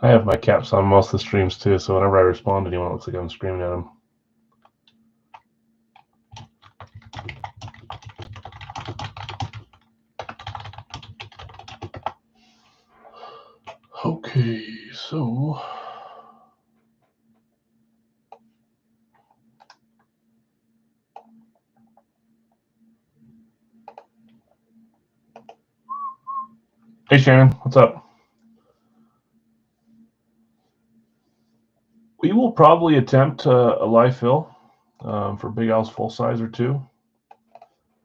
I have my caps on most of the streams too, so whenever I respond to anyone, it looks like I'm screaming at them. Okay, so hey Shannon, what's up? We will probably attempt a live fill for Big Al's full size or two.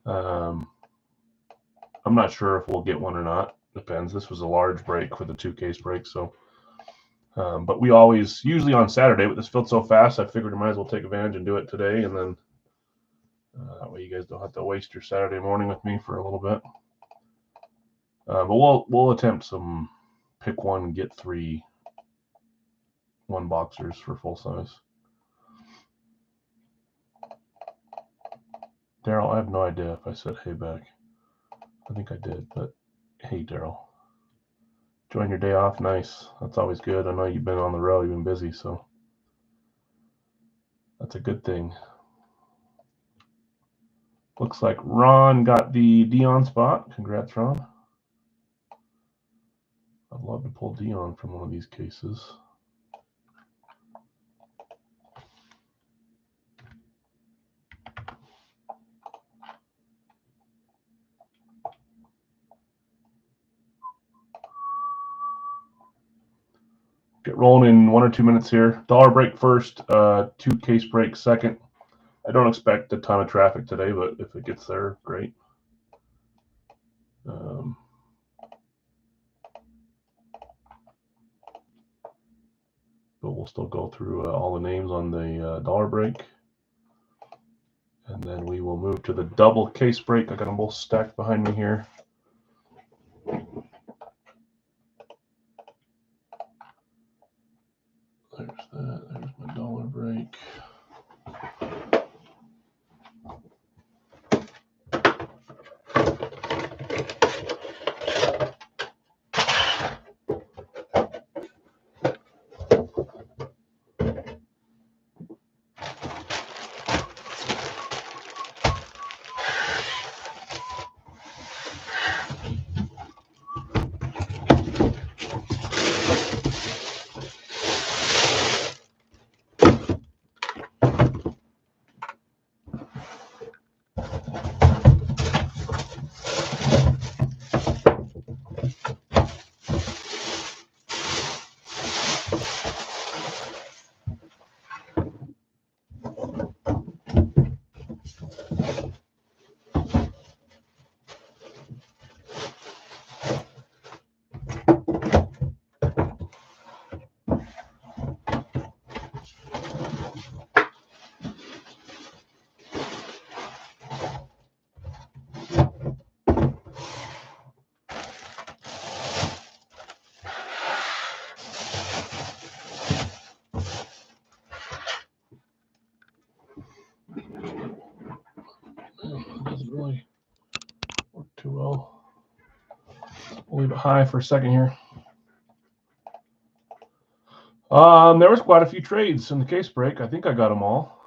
I'm not sure if we'll get one or not. Depends. This was a large break for the 2-case break, so. But we always, usually on Saturday, but this filled so fast, I figured I might as well take advantage and do it today, and then that way you guys don't have to waste your Saturday morning with me for a little bit. But we'll attempt some pick one, get three, one boxers for full size. Daryl, I have no idea if I said hey back. I think I did, but hey, Daryl. Join your day off, nice. That's always good. I know you've been on the road, you've been busy, so that's a good thing. Looks like Ron got the Dion spot. Congrats, Ron. I'd love to pull Dion from one of these cases. Get rolling in 1 or 2 minutes here. Dollar break first, 2-case break second. I don't expect a ton of traffic today, but if it gets there, great. But we'll still go through all the names on the dollar break. And then we will move to the double case break. I got them both stacked behind me here. There's that. There's my dollar break. Doesn't really work too well. We'll leave it high for a second here. There was quite a few trades in the case break. I think I got them all.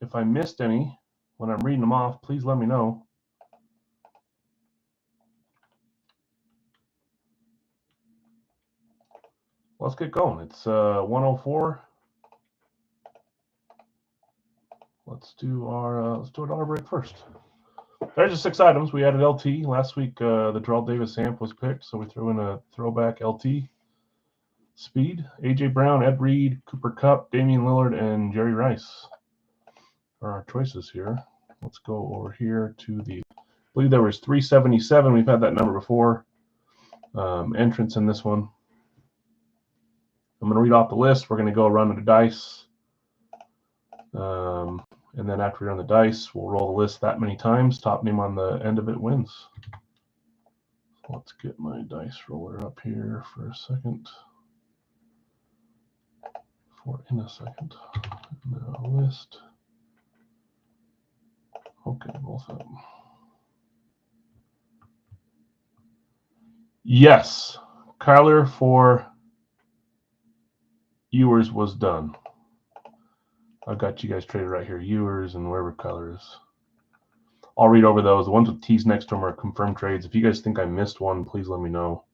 If I missed any when I'm reading them off, please let me know. Let's get going. It's 104. Let's do a dollar break first. There's the 6 items. We added LT last week. The Terrell Davis amp was picked, so we threw in a throwback LT. Speed, AJ Brown, Ed Reed, Cooper Kupp, Damian Lillard, and Jerry Rice are our choices here. Let's go over here to the, I believe there was 377. We've had that number before. Entrance in this one. I'm going to read off the list. We're going to go run the dice. And then after we run the dice, we'll roll the list that many times. Top name on the end of it wins. So let's get my dice roller up here for a second. In a second. Now list. Okay, both of them. Yes, Kyler for Ewers was done. I've got you guys traded right here. Ewers and wherever Kyler is. I'll read over those. The ones with T's next to them are confirmed trades. If you guys think I missed one, please let me know.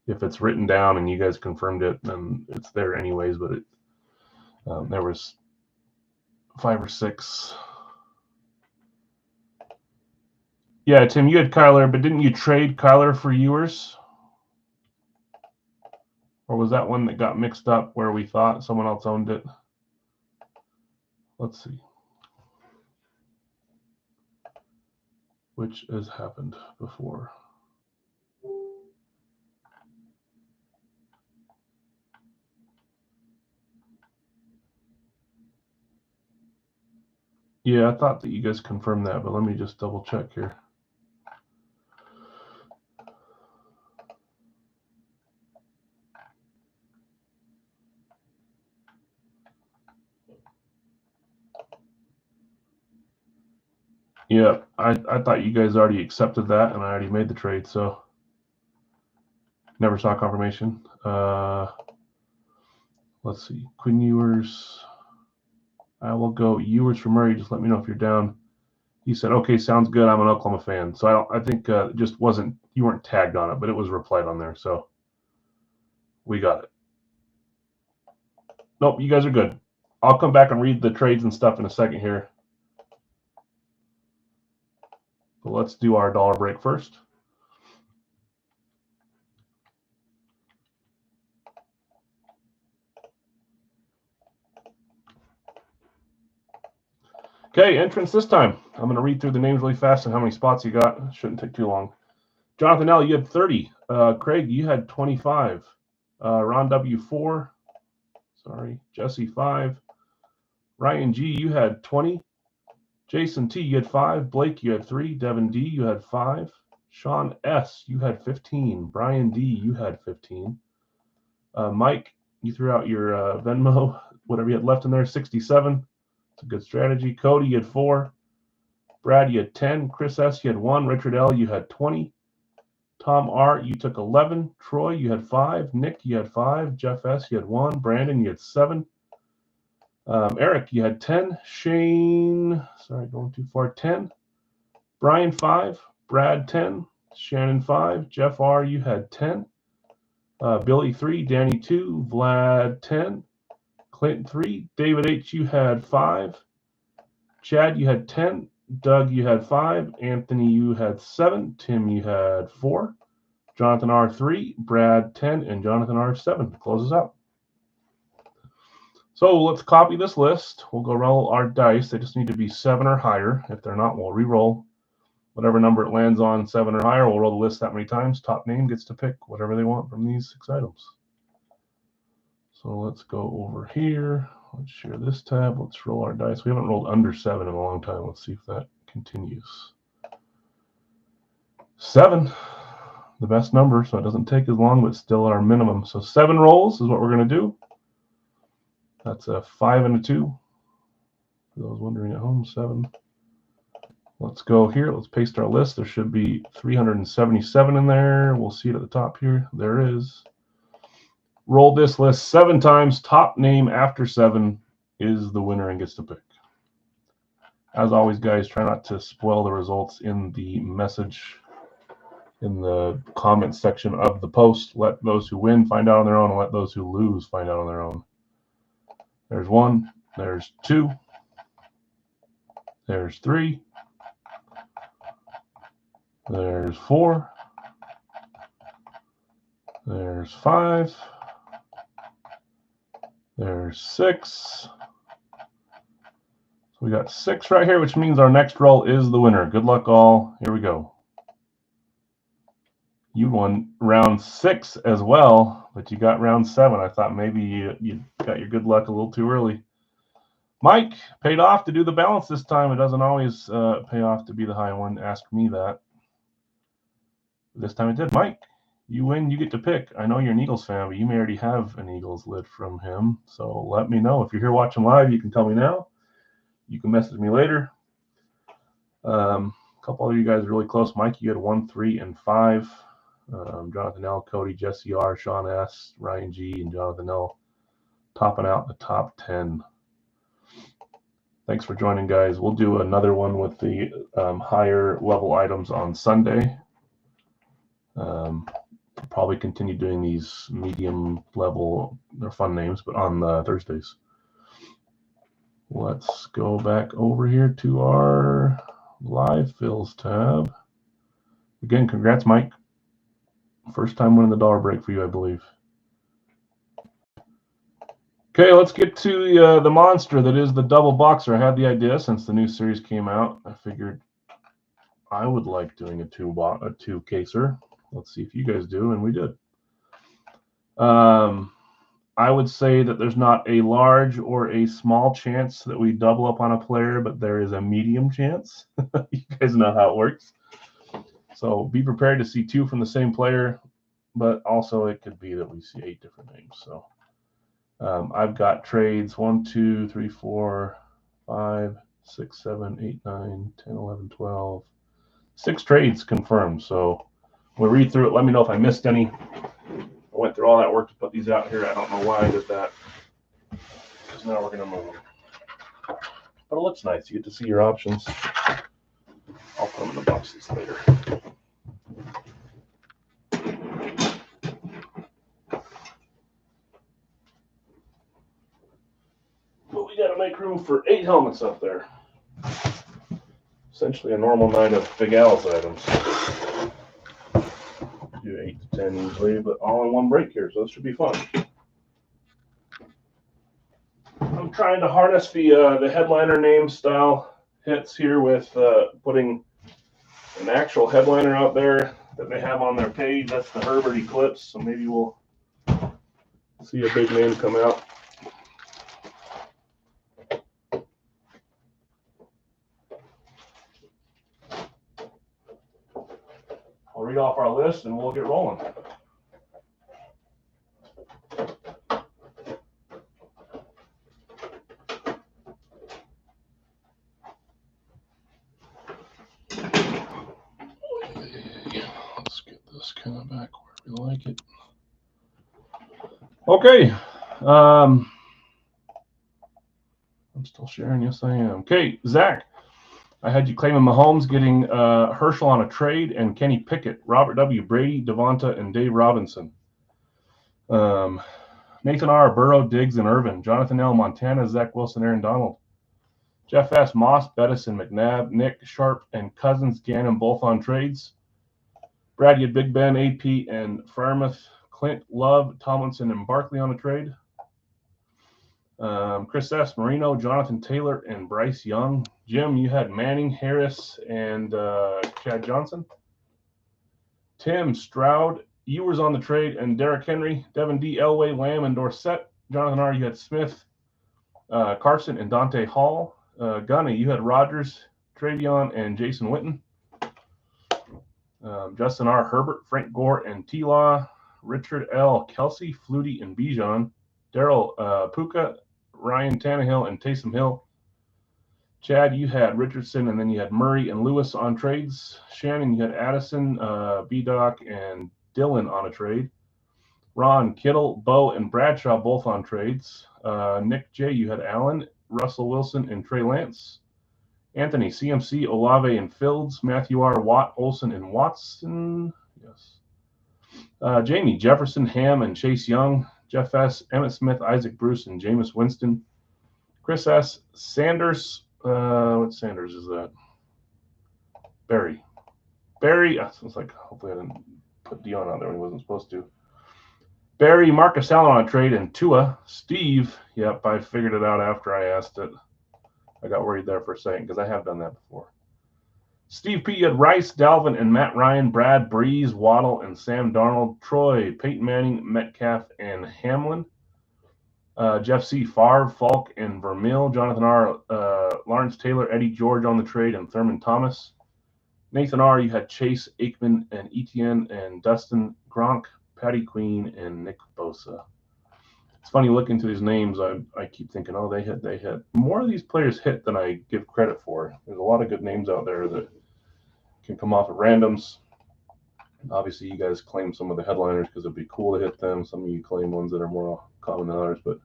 If it's written down and you guys confirmed it, then it's there anyways. But it, there was 5 or 6. Yeah, Tim, you had Kyler, but didn't you trade Kyler for Ewers? Or was that one that got mixed up where we thought someone else owned it? Let's see. Which has happened before. Yeah, I thought that you guys confirmed that, but let me just double check here. Yeah, I thought you guys already accepted that, and I already made the trade, so never saw confirmation. Let's see, Quinn Ewers. I will go Ewers for Murray. Just let me know if you're down. He said, "Okay, sounds good. I'm an Oklahoma fan." So I think it just wasn't, you weren't tagged on it, but it was replied on there, so we got it. Nope, you guys are good. I'll come back and read the trades and stuff in a second here. But let's do our dollar break first. Okay, entrance this time. I'm going to read through the names really fast and how many spots you got. It shouldn't take too long. Jonathan L., you had 30. Craig, you had 25. Ron W., 4. Sorry. Jesse, 5. Ryan G., you had 20. Jason T., you had 5. Blake, you had 3. Devin D., you had 5. Sean S., you had 15. Brian D., you had 15. Mike, you threw out your Venmo, whatever you had left in there, 67. It's a good strategy. Cody, you had 4. Brad, you had 10. Chris S., you had 1. Richard L., you had 20. Tom R., you took 11. Troy, you had 5. Nick, you had 5. Jeff S., you had 1. Brandon, you had 7. Eric, you had 10. Shane, sorry, going too far, 10. Brian, 5. Brad, 10. Shannon, 5. Jeff R., you had 10. Billy, 3. Danny, 2. Vlad, 10. Clinton, 3. David H., you had 5. Chad, you had 10. Doug, you had 5. Anthony, you had 7. Tim, you had 4. Jonathan R, 3. Brad, 10. And Jonathan R, 7. Closes out. So let's copy this list. We'll go roll our dice. They just need to be 7 or higher. If they're not, we'll re-roll. Whatever number it lands on, 7 or higher, we'll roll the list that many times. Top name gets to pick whatever they want from these 6 items. So let's go over here. Let's share this tab. Let's roll our dice. We haven't rolled under 7 in a long time. Let's see if that continues. 7, the best number, so it doesn't take as long, but still our minimum. So 7 rolls is what we're going to do. That's a 5 and a 2. For those wondering at home, 7. Let's go here. Let's paste our list. There should be 377 in there. We'll see it at the top here. There is. Roll this list 7 times. Top name after 7 is the winner and gets to pick. As always, guys, try not to spoil the results in the message, in the comment section of the post. Let those who win find out on their own, and let those who lose find out on their own. There's 1. There's 2. There's 3. There's 4. There's 5. There's 6. So we got 6 right here, which means our next roll is the winner. Good luck, all. Here we go. You won round 6 as well, but you got round 7. I thought maybe you got your good luck a little too early. Mike, paid off to do the balance this time. It doesn't always pay off to be the high one. Ask me that. This time it did. Mike, you win. You get to pick. I know you're an Eagles fan, but you may already have an Eagles lid from him. So let me know. If you're here watching live, you can tell me now. You can message me later. A couple of you guys are really close. Mike, you had 1, 3, and 5. Jonathan L, Cody, Jesse R, Sean S, Ryan G, and Jonathan L topping out the top 10. Thanks for joining, guys. We'll do another one with the higher level items on Sunday. Probably continue doing these medium level, they're fun names, but on Thursdays. Let's go back over here to our live fills tab. Again, congrats, Mike. First time winning the dollar break for you, I believe. Okay, let's get to the monster that is the double boxer. I had the idea since the new series came out. I figured I would like doing a two caser. Let's see if you guys do, and we did. I would say that there's not a large or a small chance that we double up on a player, but there is a medium chance. You guys know how it works. So be prepared to see 2 from the same player, but also it could be that we see 8 different names. So I've got trades 1, 2, 3, 4, 5, 6, 7, 8, 9, 10, 11, 12. 6 trades confirmed. So we'll read through it. Let me know if I missed any. I went through all that work to put these out here. I don't know why I did that. Because now we're going to move them. But it looks nice. You get to see your options. I'll put them in the boxes later. But we got to make room for 8 helmets up there. Essentially a normal night of Big Al's items. Do 8 to 10 usually, but all in one break here, so this should be fun. I'm trying to harness the headliner name style hits here with putting an actual headliner out there that they have on their page. That's the Herbert Eclipse, so maybe we'll see a big name come out. I'll read off our list and we'll get rolling. Let's get this kind of back where we like it. Okay. I'm still sharing. Yes, I am. Okay, Zach. I had you claiming Mahomes, getting Herschel on a trade, and Kenny Pickett, Robert W. Brady, Devonta, and Dave Robinson. Nathan R., Burrow, Diggs, and Irvin. Jonathan L., Montana, Zach Wilson, Aaron Donald. Jeff S., Moss, Bettis, and McNabb. Nick, Sharp, and Cousins, Gannon, both on trades. Brad, you had Big Ben, AP, and Farmouth. Clint, Love, Tomlinson, and Barkley on a trade. Chris S., Marino, Jonathan Taylor, and Bryce Young. Jim, you had Manning, Harris, and Chad Johnson. Tim, Stroud, Ewers on the trade, and Derrick Henry. Devin D., Elway, Lamb, and Dorsett. Jonathan R., you had Smith, Carson, and Dante Hall. Gunny, you had Rodgers, Travion, and Jason Witten. Justin R., Herbert, Frank Gore, and T-Law. Richard L., Kelsey, Flutie, and Bijan. Daryl Puka, Ryan Tannehill, and Taysom Hill. Chad, you had Richardson, and then you had Murray and Lewis on trades. Shannon, you had Addison, B-Doc, and Dylan on a trade. Ron, Kittle, Bo, and Bradshaw both on trades. Nick J., you had Allen, Russell Wilson, and Trey Lance. Anthony, CMC, Olave, and Fields. Matthew R., Watt, Olsen, and Watson. Yes. Jamie, Jefferson, Ham, and Chase Young. Jeff S., Emmett Smith, Isaac Bruce, and Jameis Winston. Chris S., Sanders. What Sanders is that? Barry. Sounds like, hopefully I didn't put Dion out there when he wasn't supposed to. Barry, Marcus Allen on a trade, and Tua. Steve, yep, I figured it out after I asked it. I got worried there for a second because I have done that before. Steve P., you had Rice, Dalvin, and Matt Ryan. Brad, Breeze, Waddle, and Sam Darnold. Troy, Peyton Manning, Metcalf, and Hamlin. Jeff C., Favre, Falk, and Vermeil. Jonathan R., Lawrence Taylor, Eddie George on the trade, and Thurman Thomas. Nathan R., you had Chase, Aikman, and Etienne, and Dustin, Gronk, Patty Queen, and Nick Bosa. It's funny looking through these names. I keep thinking, oh, they hit. More of these players hit than I give credit for. There's a lot of good names out there that can come off of randoms. Obviously, you guys claim some of the headliners because it'd be cool to hit them. Some of you claim ones that are more common than others, but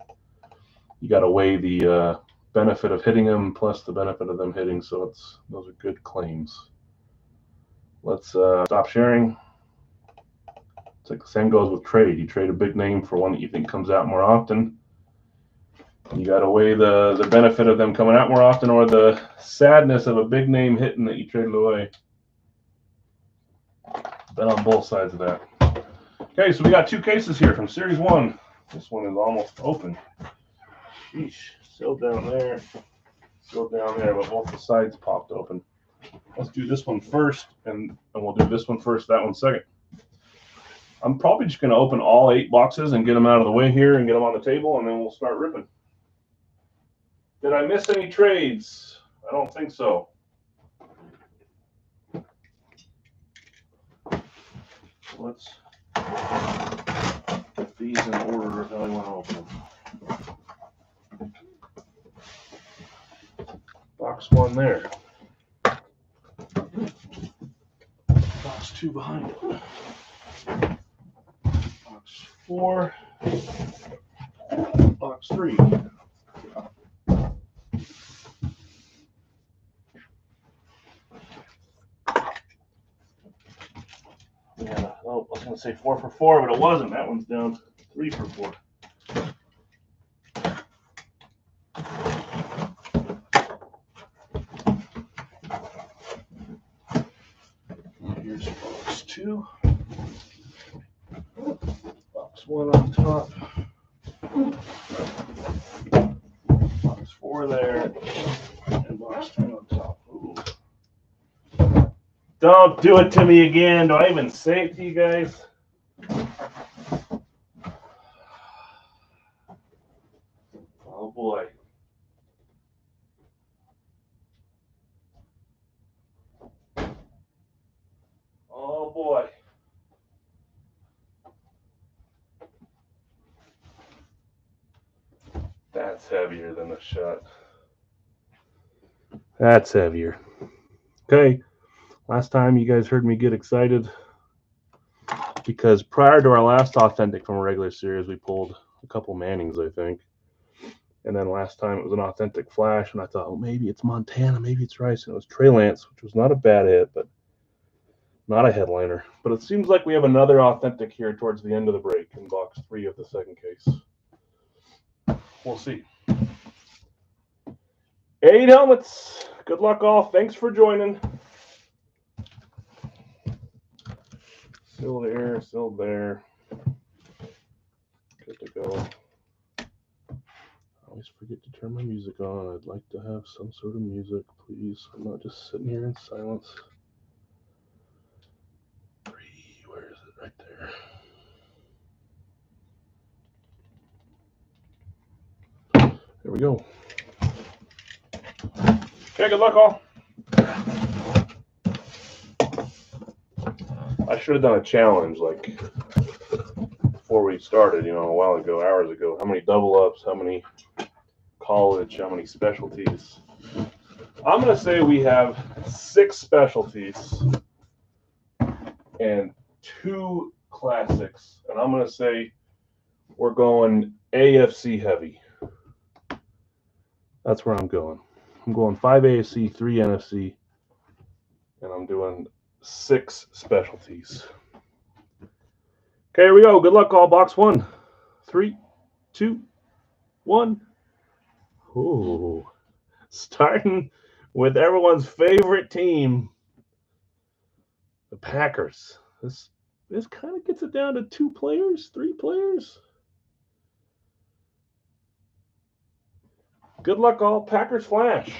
you got to weigh the benefit of hitting them plus the benefit of them hitting. So those are good claims. Let's stop sharing. It's like the same goes with trade. You trade a big name for one that you think comes out more often. You got to weigh the benefit of them coming out more often or the sadness of a big name hitting that you traded away. Been on both sides of that. Okay, so we got 2 cases here from Series 1. This one is almost open. Sheesh, still down there, but both the sides popped open. Let's do this one first, and we'll do this one first, that one second. I'm probably just going to open all 8 boxes and get them out of the way here and get them on the table, and then we'll start ripping. Did I miss any trades? I don't think so. Let's put these in order of how I want to open them. Box 1 there. Box 2 behind it. Box 4. Box 3. Yeah, oh, I was going to say 4 for 4, but it wasn't. That one's down 3 for 4. Here's box 2. Box 1 on top. Box 4 there. And box 2 on top. Ooh. Don't do it to me again. Do I even say it to you guys? Oh boy. Oh boy. That's heavier than a shot. That's heavier. Okay. Last time you guys heard me get excited because prior to our last authentic from a regular series, we pulled a couple Mannings, I think. And then last time it was an authentic flash, and I thought, oh, maybe it's Montana, maybe it's Rice, and it was Trey Lance, which was not a bad hit, but not a headliner. But it seems like we have another authentic here towards the end of the break in box 3 of the second case. We'll see. 8 helmets. Good luck, all. Thanks for joining. Still there, still there. Good to go. I always forget to turn my music on. I'd like to have some sort of music, please. I'm not just sitting here in silence. 3, where is it? Right there. There we go. Okay, good luck, all. I should have done a challenge like before we started, a while ago, hours ago. How many double ups, how many college, how many specialties? I'm going to say we have 6 specialties and 2 classics. And I'm going to say we're going AFC heavy. That's where I'm going. I'm going 5 AFC, 3 NFC, and I'm doing 6 specialties. Okay, here we go. Good luck, all. Box 1. 3, 2, 1. Ooh. Starting with everyone's favorite team, the Packers. This kind of gets it down to 2 players, 3 players. Good luck, all. Packers flash.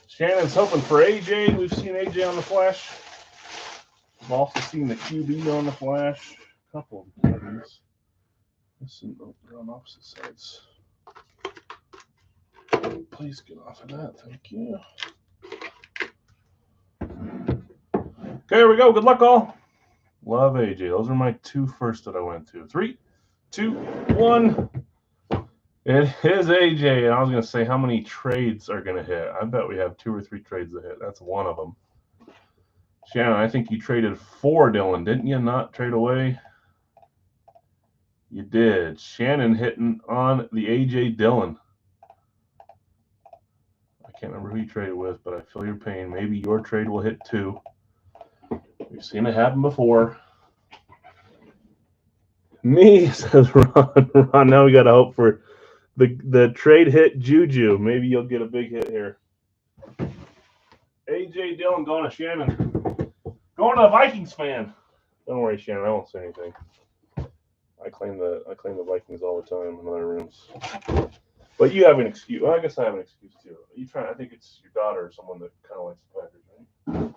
Shannon's hoping for AJ. We've seen AJ on the flash. We've also seen the QB on the flash. A couple of things. Listen, they're on opposite sides. Please get off of that. Thank you. Okay, here we go. Good luck, all. Love AJ. Those are my 2 first that I went to. 3, 2, 1. It is AJ, and I was going to say how many trades are going to hit. I bet we have 2 or 3 trades that hit. That's one of them. Shannon, I think you traded for Dylan, didn't you? Not trade away. You did. Shannon hitting on the AJ Dillon. I can't remember who you traded with, but I feel your pain. Maybe your trade will hit too. We've seen it happen before. Me, says Ron. Ron, now we got to hope for the trade hit Juju. Maybe you'll get a big hit here. AJ Dillon going to Shannon. Going to the Vikings fan. Don't worry, Shannon. I won't say anything. I claim the Vikings all the time in other rooms. But you have an excuse. Well, I guess I have an excuse too. I think it's your daughter or someone that kind of likes the Packers, right?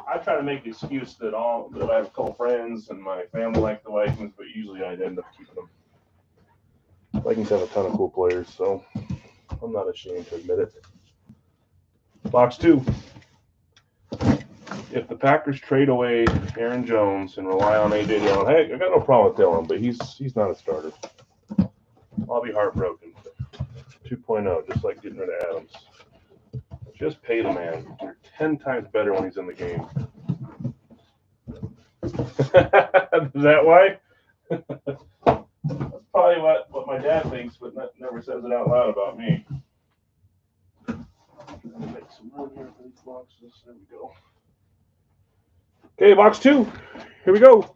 I try to make the excuse that I have a couple friends and my family like the Vikings, but usually I'd end up keeping them. Vikings have a ton of cool players, so I'm not ashamed to admit it. Box 2. If the Packers trade away Aaron Jones and rely on AJ Dillon, hey, I got no problem with Dillon, but he's not a starter. I'll be heartbroken. 2.0, just like getting rid of Adams. Just pay the man. You're 10 times better when he's in the game. Is that why? That's probably what my dad thinks, but never says it out loud about me. Make some room here for these boxes. There we go. Okay, box 2. Here we go.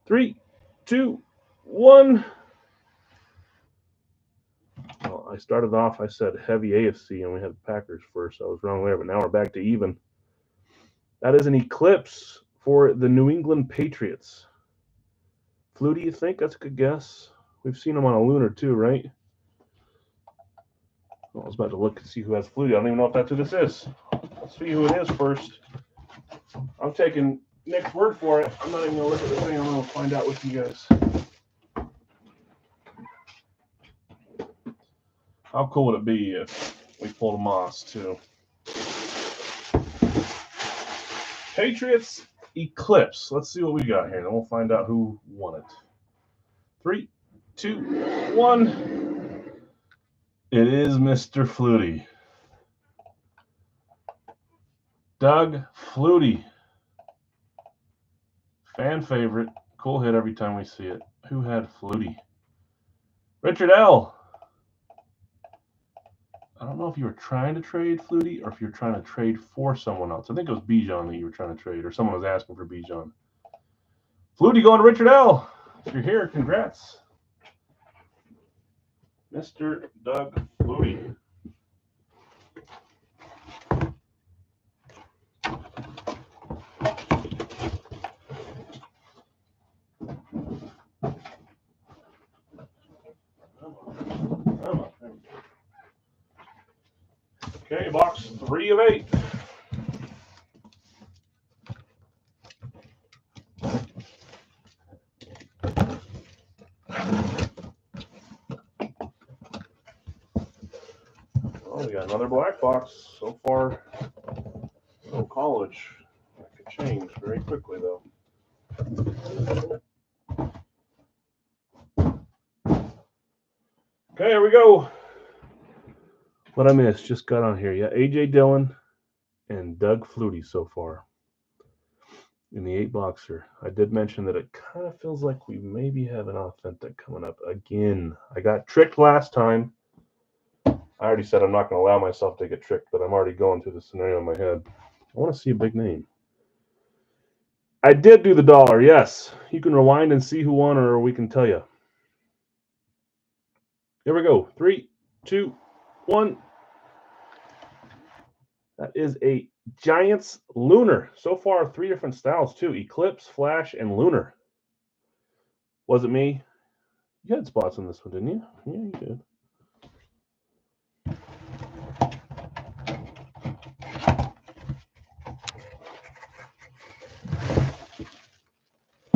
3, 2, 1. Well, I started off, I said heavy AFC, and we had Packers first. I was wrong there, but now we're back to even. That is an eclipse for the New England Patriots. Flutie, you think? That's a good guess. We've seen him on a lunar too, right? Well, I was about to look and see who has Flutie. I don't even know if that's who this is. Let's see who it is first. I'm taking Nick's word for it. I'm not even going to look at the thing. I'm going to find out with you guys. How cool would it be if we pulled a Moss too? Patriots Eclipse. Let's see what we got here. Then we'll find out who won it. 3, 2, 1. It is Mr. Flutie. Doug Flutie. Fan favorite. Cool hit every time we see it. Who had Flutie? Richard L. I don't know if you were trying to trade Flutie or if you're trying to trade for someone else. I think it was Bijan that you were trying to trade, or someone was asking for Bijan. Flutie going to Richard L. If you're here, congrats. Mr. Doug Flutie. Okay, box 3 of 8. Oh, we got another black box. So far, no college. That could change very quickly, though. Okay, here we go. What I missed, just got on here. Yeah, AJ Dillon and Doug Flutie so far in the 8-boxer. I did mention that it kind of feels like we maybe have an authentic coming up again. I got tricked last time. I already said I'm not going to allow myself to get tricked, but I'm already going through the scenario in my head. I want to see a big name. I did do the dollar, yes. You can rewind and see who won, or we can tell you. Here we go. 3, 2, 1. That is a Giants Lunar. So far, 3 different styles, too. Eclipse, Flash, and Lunar. Was it me? You had spots on this one, didn't you? Yeah, you did.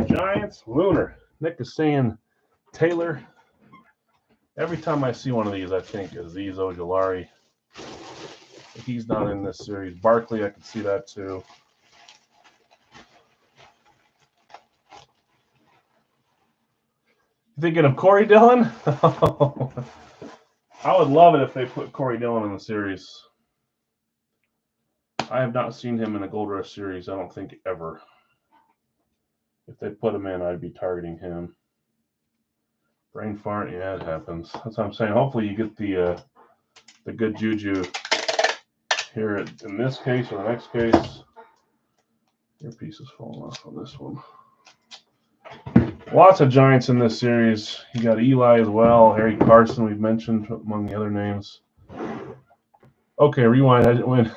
Giants Lunar. Nick is saying Taylor. Every time I see one of these, I think Azeez Ojulari. If he's not in this series. Barkley, I can see that too. Thinking of Corey Dillon? I would love it if they put Corey Dillon in the series. I have not seen him in a Gold Rush series, I don't think, ever. If they put him in, I'd be targeting him. Brain fart, yeah, it happens. That's what I'm saying. Hopefully you get the good juju here in this case or the next case. Your piece is falling off on this one. Lots of Giants in this series. You got Eli as well. Harry Carson, we've mentioned among the other names. Okay, rewind. I didn't win.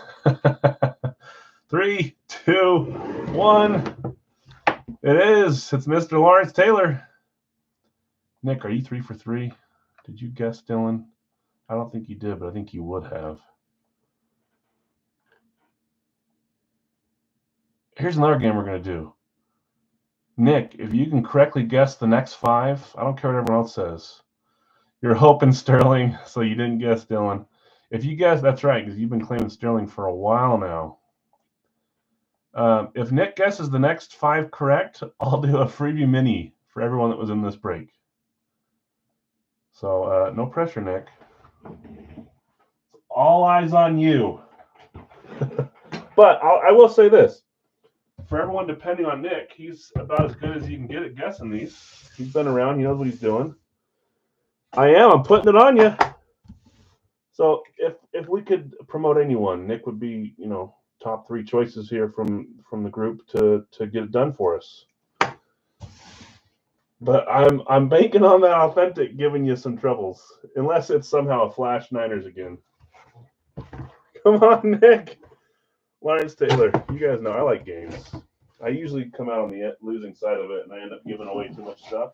3, 2, 1. It is. It's Mr. Lawrence Taylor. Nick, are you 3 for 3? Did you guess Dylan? I don't think you did, but I think you would have. Here's another game we're going to do. Nick, if you can correctly guess the next 5, I don't care what everyone else says. You're hoping Sterling, so you didn't guess Dylan. If you guess, that's right, because you've been claiming Sterling for a while now. If Nick guesses the next 5 correct, I'll do a freebie mini for everyone that was in this break. So no pressure, Nick. All eyes on you. But I will say this. For everyone depending on Nick, he's about as good as you can get at guessing these. He's been around. He knows what he's doing. I'm putting it on you. So if we could promote anyone, Nick would be, top 3 choices here from the group to get it done for us. But I'm banking on that authentic giving you some troubles, unless it's somehow a Flash Niners again. Come on, Nick. Lawrence Taylor, you guys know I like games. I usually come out on the losing side of it, and I end up giving away too much stuff.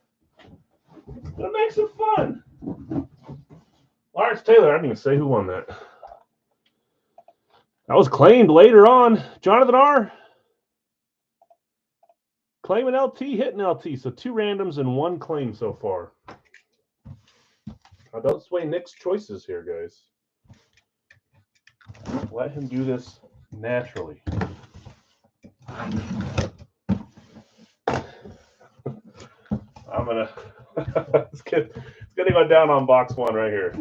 But it makes it fun. Lawrence Taylor, I didn't even say who won that. That was claimed later on. Jonathan R. Claiming LT, hitting LT. So 2 randoms and 1 claim so far. Now don't sway Nick's choices here, guys. Let him do this naturally. I'm gonna it's gonna go down on box 1 right here.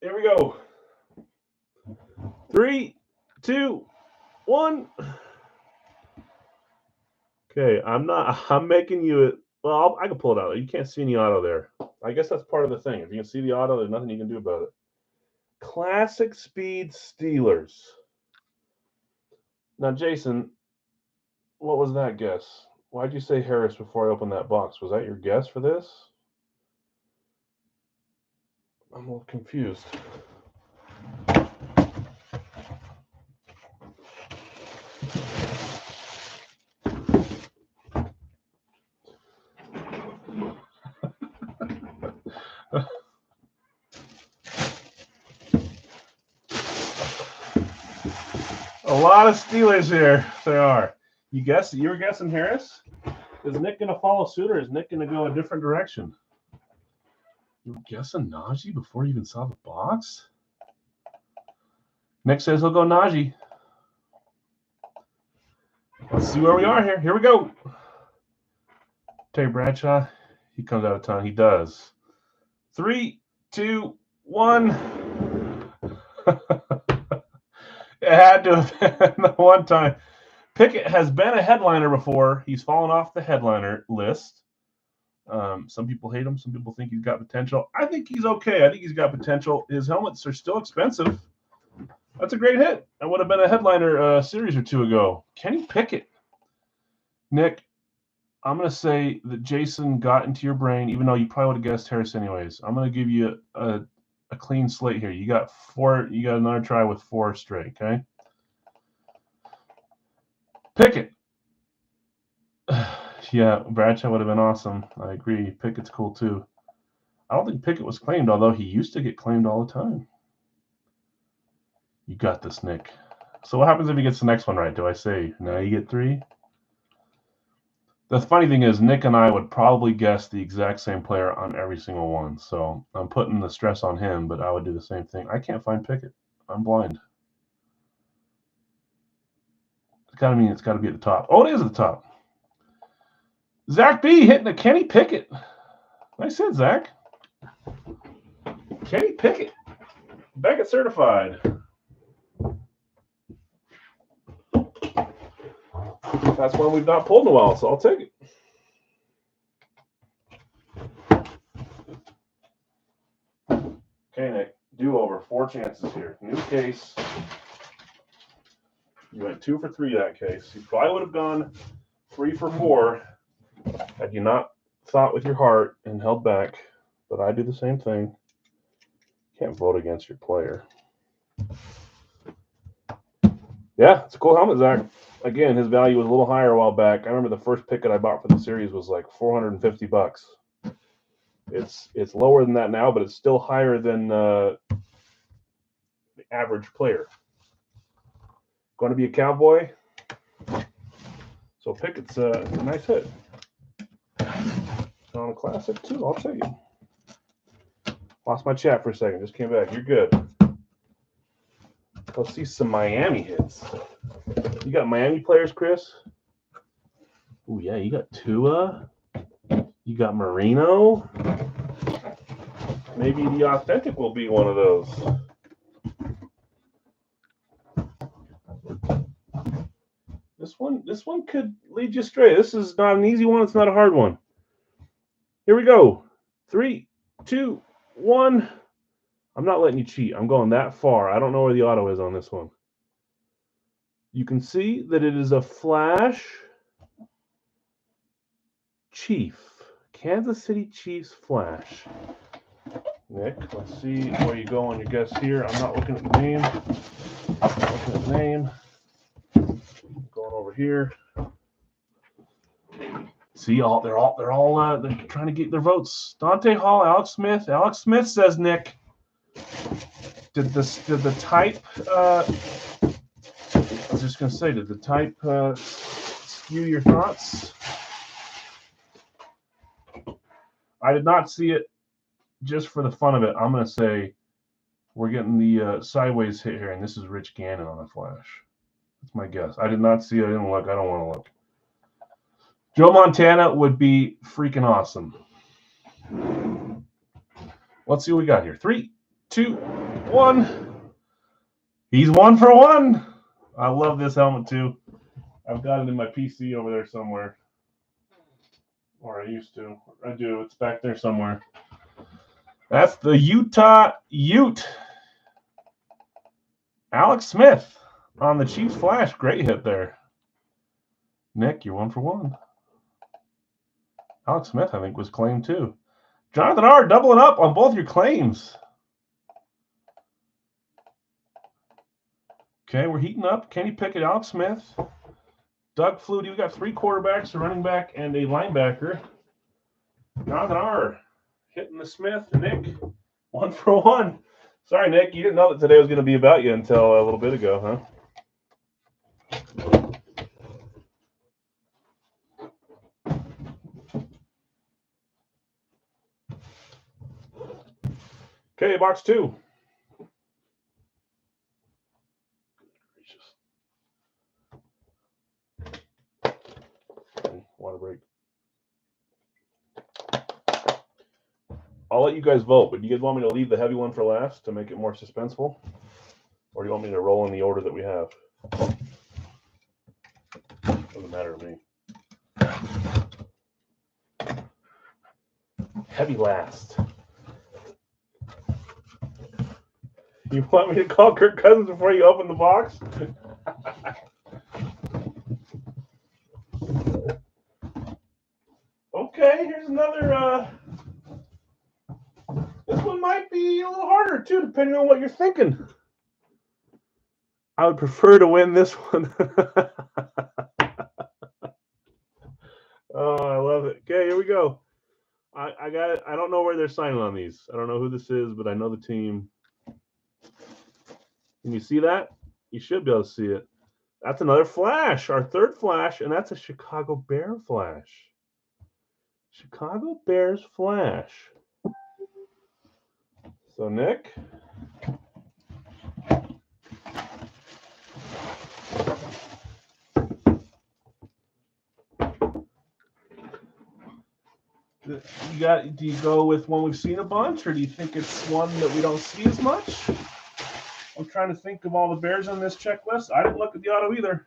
Here we go. 3, 2, 1. Okay, I'm making you. Well, I can pull it out. You can't see any auto there. I guess that's part of the thing. If you can see the auto, there's nothing you can do about it. Classic Speed Steelers. Now, Jason, what was that guess? Why'd you say Harris before I opened that box? Was that your guess for this? I'm a little confused. A lot of Steelers here. There are. You were guessing Harris? Is Nick going to follow suit, or is Nick going to go a different direction? You were guessing Najee before you even saw the box? Nick says he'll go Najee. Let's see where we are here. Here we go. Terry Bradshaw, he comes out of town. He does. 3, 2, 1. It had to have been the one time. Pickett has been a headliner before. He's fallen off the headliner list. Some people hate him. Some people think he's got potential. I think he's okay. I think he's got potential. His helmets are still expensive. That's a great hit. That would have been a headliner a series or 2 ago. Kenny Pickett. Nick, I'm going to say that Jason got into your brain, even though you probably would have guessed Harris anyways. I'm going to give you a clean slate here. You got 4. You got another try with 4 straight, okay? Pickett. Yeah, Bradshaw would have been awesome. I agree. Pickett's cool too. I don't think Pickett was claimed, although he used to get claimed all the time. You got this, Nick. So what happens if he gets the next one right? Do I say, now you get 3? The funny thing is, Nick and I would probably guess the exact same player on every single one. So I'm putting the stress on him, but I would do the same thing. I can't find Pickett. I'm blind. kind of mean it's got to be at the top. Oh, it is at the top. Zach B hitting a Kenny Pickett. Nice hit, Zach. Kenny Pickett. Beckett certified. That's one we've not pulled in a while, so I'll take it. Okay, Nick. Do over. 4 chances here. New case. You went 2 for 3 that case. You probably would have gone 3 for 4 had you not thought with your heart and held back. But I do the same thing. Can't vote against your player. Yeah, it's a cool helmet, Zach. Again, his value was a little higher a while back. I remember the first Pickett I bought for the series was like $450. It's lower than that now, but it's still higher than the average player. Going to be a Cowboy. So Pickett's a nice hit. On a classic too, I'll tell you. Lost my chat for a second. Just came back. You're good. Let's see some Miami hits. You got Miami players, Chris? Oh yeah, you got Tua. You got Marino. Maybe the authentic will be one of those. This one could lead you astray. This is not an easy one. It's not a hard one. Here we go. 3, 2, 1. I'm not letting you cheat. I'm going that far. I don't know where the auto is on this one. You can see that it is a Flash Chief. Kansas City Chiefs Flash. Nick, let's see where you go on your guess here. I'm not looking at the name. I'm not looking at the name. Going over here. See, they're trying to get their votes. Dante Hall, Alex Smith. Alex Smith says, Nick, did the type? I was just gonna say, did the type skew your thoughts? I did not see it. Just for the fun of it, I'm gonna say we're getting the sideways hit here, and this is Rich Gannon on a Flash. That's my guess. I did not see it. I didn't look. I don't want to look. Joe Montana would be freaking awesome. Let's see what we got here. 3, 2, 1. He's 1 for 1. I love this helmet too. I've got it in my PC over there somewhere. Or I used to. I do. It's back there somewhere. That's the Utah Ute. Alex Smith on the Chiefs Flash. Great hit there. Nick, you're 1 for 1. Alex Smith, I think, was claimed too. Jonathan R. doubling up on both your claims. Okay, we're heating up. Kenny Pickett, Alex Smith. Doug Flutie. We got 3 quarterbacks, a running back, and a linebacker. Jonathan R. hitting the Smith. Nick, 1 for 1. Sorry, Nick, you didn't know that today was going to be about you until a little bit ago, huh? Okay, box 2. Water break. I'll let you guys vote, but do you guys want me to leave the heavy one for last to make it more suspenseful? Or do you want me to roll in the order that we have? Doesn't matter to me. Heavy last. You want me to call Kirk Cousins before you open the box? Okay, here's another. This one might be a little harder too, depending on what you're thinking. I would prefer to win this one. Oh, I love it. Okay, here we go. I got it. I don't know where they're signing on these. I don't know who this is, but I know the team. Can you see that? You should be able to see it. That's another Flash, our 3rd Flash, and that's a Chicago Bear Flash. Chicago Bears Flash. So, Nick. Do you go with one we've seen a bunch, or do you think it's one that we don't see as much? I'm trying to think of all the bears on this checklist. I didn't look at the auto either.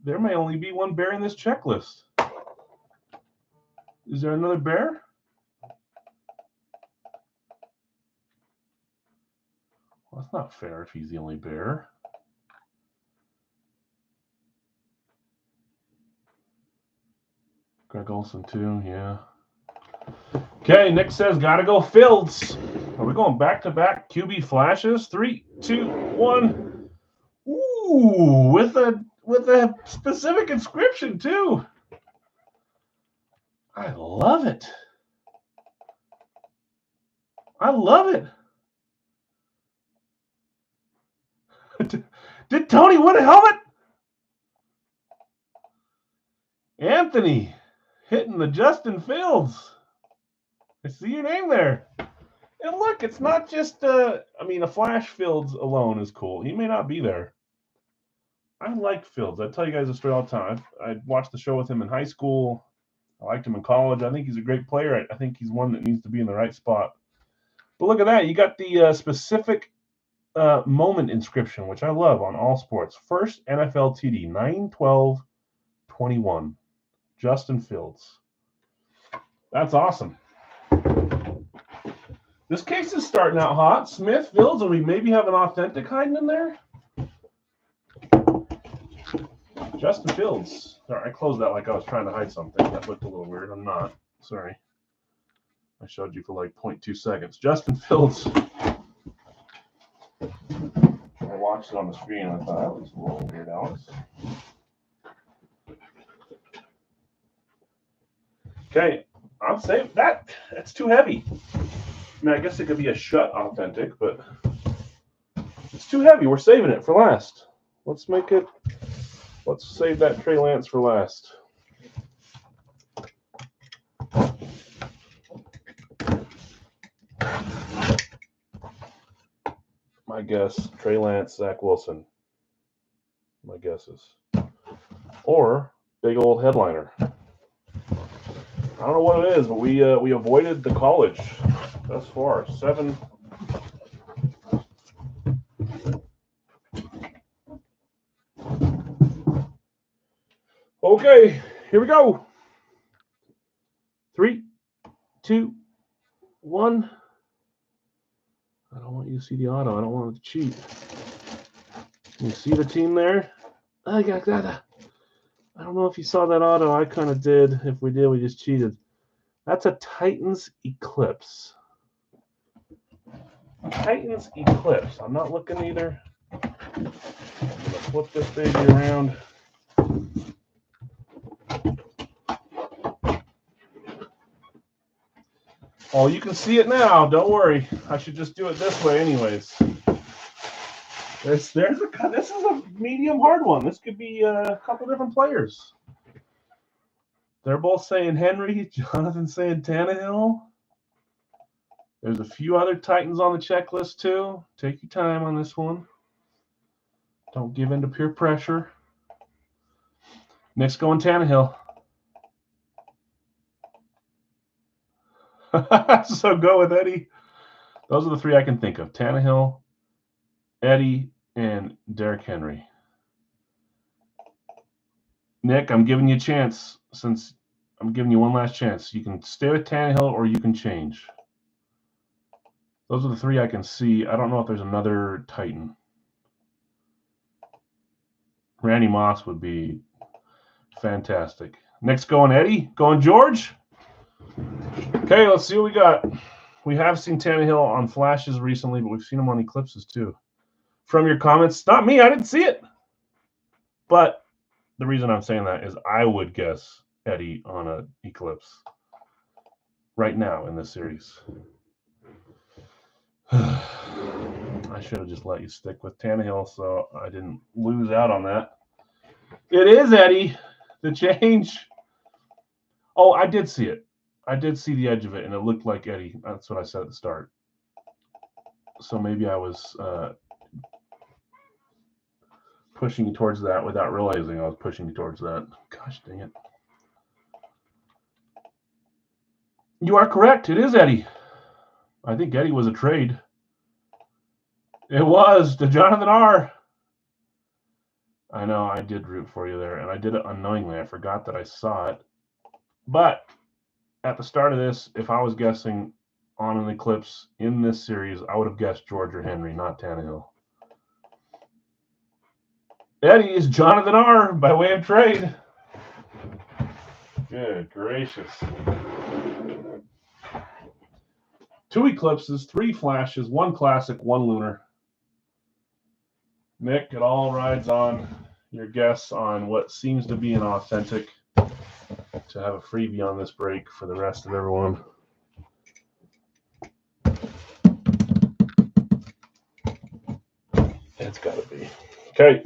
There may only be one bear in this checklist. Is there another bear? Well, that's not fair if he's the only bear. Greg Olson too, yeah. Okay, Nick says gotta go Fields. Are we going back-to-back QB flashes? 3, 2, 1. Ooh, with a specific inscription too. I love it. I love it. Did Tony win a helmet? Anthony hitting the Justin Fields. I see your name there. And look, it's not just a Flash Fields alone is cool. He may not be there. I like Fields. I tell you guys a story all the time. I watched the show with him in high school. I liked him in college. I think he's a great player. I think he's one that needs to be in the right spot. But look at that. You got the specific moment inscription, which I love on all sports. First NFL TD, 9/12/21. Justin Fields. That's awesome. This case is starting out hot. Smith, Fields, and we maybe have an authentic hiding in there. Justin Fields. Sorry, I closed that like I was trying to hide something. That looked a little weird. I'm not. Sorry. I showed you for like 0.2 seconds. Justin Fields. I watched it on the screen and I thought that was a little weird, Alex. Okay, I'm saving that. That's too heavy. I mean, I guess it could be a shut authentic, but it's too heavy. We're saving it for last. Let's save that Trey Lance for last. My guess, Trey Lance, Zach Wilson. My guesses. Or big old headliner. I don't know what it is, but we avoided the college thus far. 7. Okay, here we go. 3, 2, 1. I don't want you to see the auto. I don't want it to cheat. Can you see the team there? I don't know if you saw that auto. I kind of did. If we did, we just cheated. That's a Titans Eclipse. Titans Eclipse. I'm not looking either. I'm going to flip this baby around. Oh, you can see it now. Don't worry. I should just do it this way anyways. This is a medium hard one. This could be a couple different players. They're both saying Henry. Jonathan's saying Tannehill. There's a few other Titans on the checklist too. Take your time on this one. Don't give in to peer pressure. Nick's going Tannehill. So go with Eddie. Those are the 3 I can think of. Tannehill, Eddie, and Derrick Henry. Nick, I'm giving you a chance. Since I'm giving you one last chance. You can stay with Tannehill or you can change. Those are the 3 I can see. I don't know if there's another Titan. Randy Moss would be fantastic. Nick's going Eddie. Going George. Okay, let's see what we got. We have seen Tannehill on flashes recently, but we've seen him on eclipses too. From your comments, not me, I didn't see it. But the reason I'm saying that is I would guess Eddie on an eclipse right now in this series. I should have just let you stick with Tannehill so I didn't lose out on that. It is Eddie, the change. Oh, I did see it. I did see the edge of it, and it looked like Eddie. That's what I said at the start. So maybe I was pushing you towards that without realizing I was pushing you towards that. Gosh dang it. You are correct. It is Eddie. I think Eddie was a trade. It was to Jonathan R. I know, I did root for you there, and I did it unknowingly. I forgot that I saw it. But at the start of this, if I was guessing on an eclipse in this series, I would have guessed George or Henry, not Tannehill. Eddie is Jonathan R. by way of trade. Good gracious. 2 eclipses, 3 flashes, 1 classic, 1 lunar. Nick, it all rides on your guess on what seems to be an authentic to have a freebie on this break for the rest of everyone. It's got to be. Okay.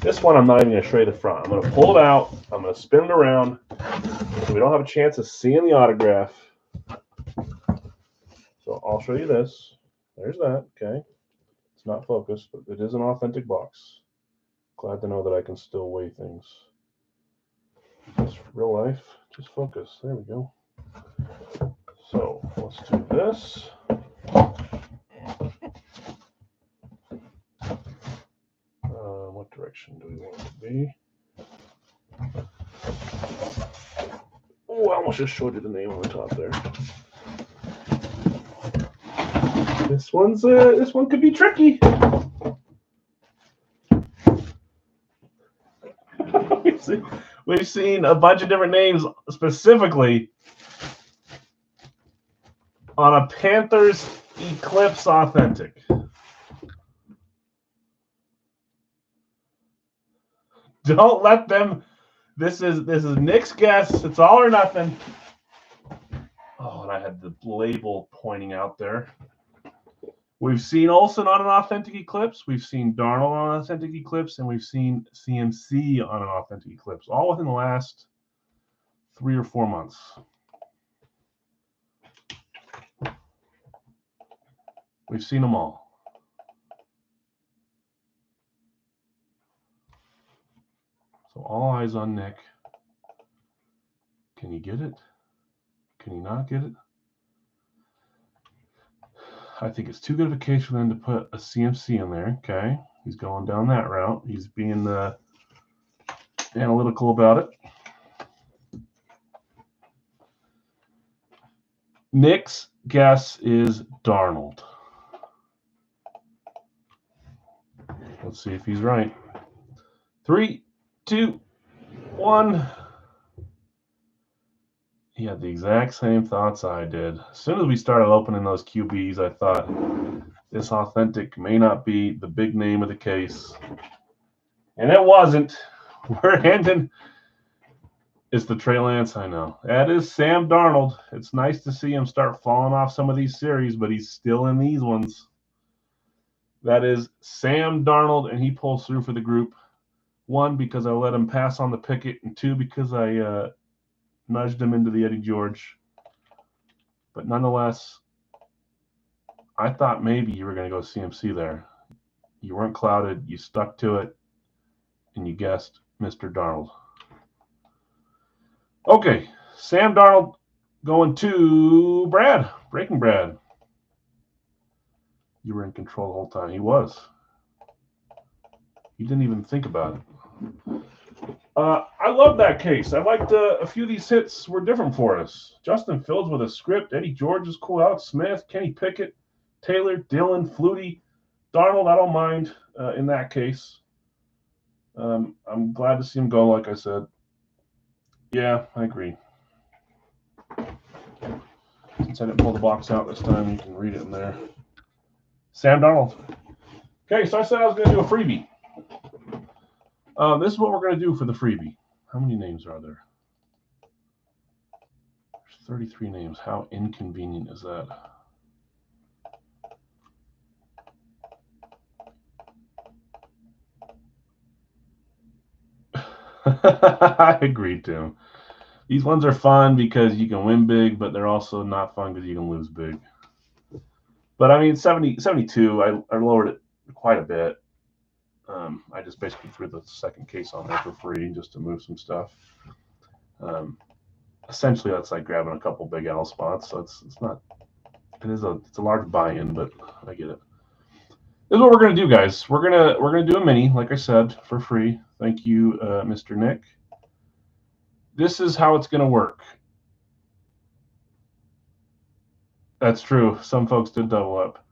This one I'm not even going to show you the front. I'm going to pull it out. I'm going to spin it around so we don't have a chance of seeing the autograph. So I'll show you this. There's that. Okay. It's not focused, but it is an authentic box. Glad to know that I can still weigh things. Just real life. Just focus. There we go. So let's do this. What direction do we want it to be? Oh, I almost just showed you the name on the top there. This one could be tricky. We've seen a bunch of different names specifically on a Panthers Eclipse Authentic. Don't let them. This is Nick's guess. It's all or nothing. Oh, and I had the label pointing out there. We've seen Olsen on an authentic Eclipse. We've seen Darnold on an authentic Eclipse, and we've seen CMC on an authentic Eclipse, all within the last 3 or 4 months. We've seen them all. So all eyes on Nick. Can he get it? Can he not get it? I think it's too good of a case for them to put a CMC in there. Okay. He's going down that route. He's being analytical about it. Nick's guess is Darnold. Let's see if he's right. 3, 2, 1. He had the exact same thoughts I did. As soon as we started opening those QBs, I thought this authentic may not be the big name of the case. And it wasn't. We're handing. It's the Trey Lance, I know. That is Sam Darnold. It's nice to see him start falling off some of these series, but he's still in these ones. That is Sam Darnold, and he pulls through for the group. 1, because I let him pass on the picket, and 2, because I nudged him into the Eddie George. But nonetheless, I thought maybe you were going to go CMC there. You weren't clouded. You stuck to it, and you guessed Mr. Darnold. Okay, Sam Darnold going to Brad. Breaking Brad. You were in control the whole time. He was. He didn't even think about it. I love that case. I liked a few of these hits were different for us. Justin Fields with a script. Eddie George is cool. Alex Smith, Kenny Pickett, Taylor, Dillon, Flutie, Darnold. I don't mind in that case. I'm glad to see him go, like I said. Yeah, I agree. Since I didn't pull the box out this time, you can read it in there. Sam Darnold. Okay, so I said I was going to do a freebie. This is what we're going to do for the freebie. How many names are there? There's 33 names. How inconvenient is that? I agree, Tim. These ones are fun because you can win big, but they're also not fun because you can lose big. But I mean, 72, I lowered it quite a bit. I just basically threw the second case on there for free just to move some stuff. essentially that's like grabbing a couple Big Al spots. So it's not. It's a large buy-in, but I get it. This is what we're gonna do, guys. We're gonna do a mini, like I said, for free. Thank you, Mr. Nick. This is how it's gonna work. That's true. Some folks did double up.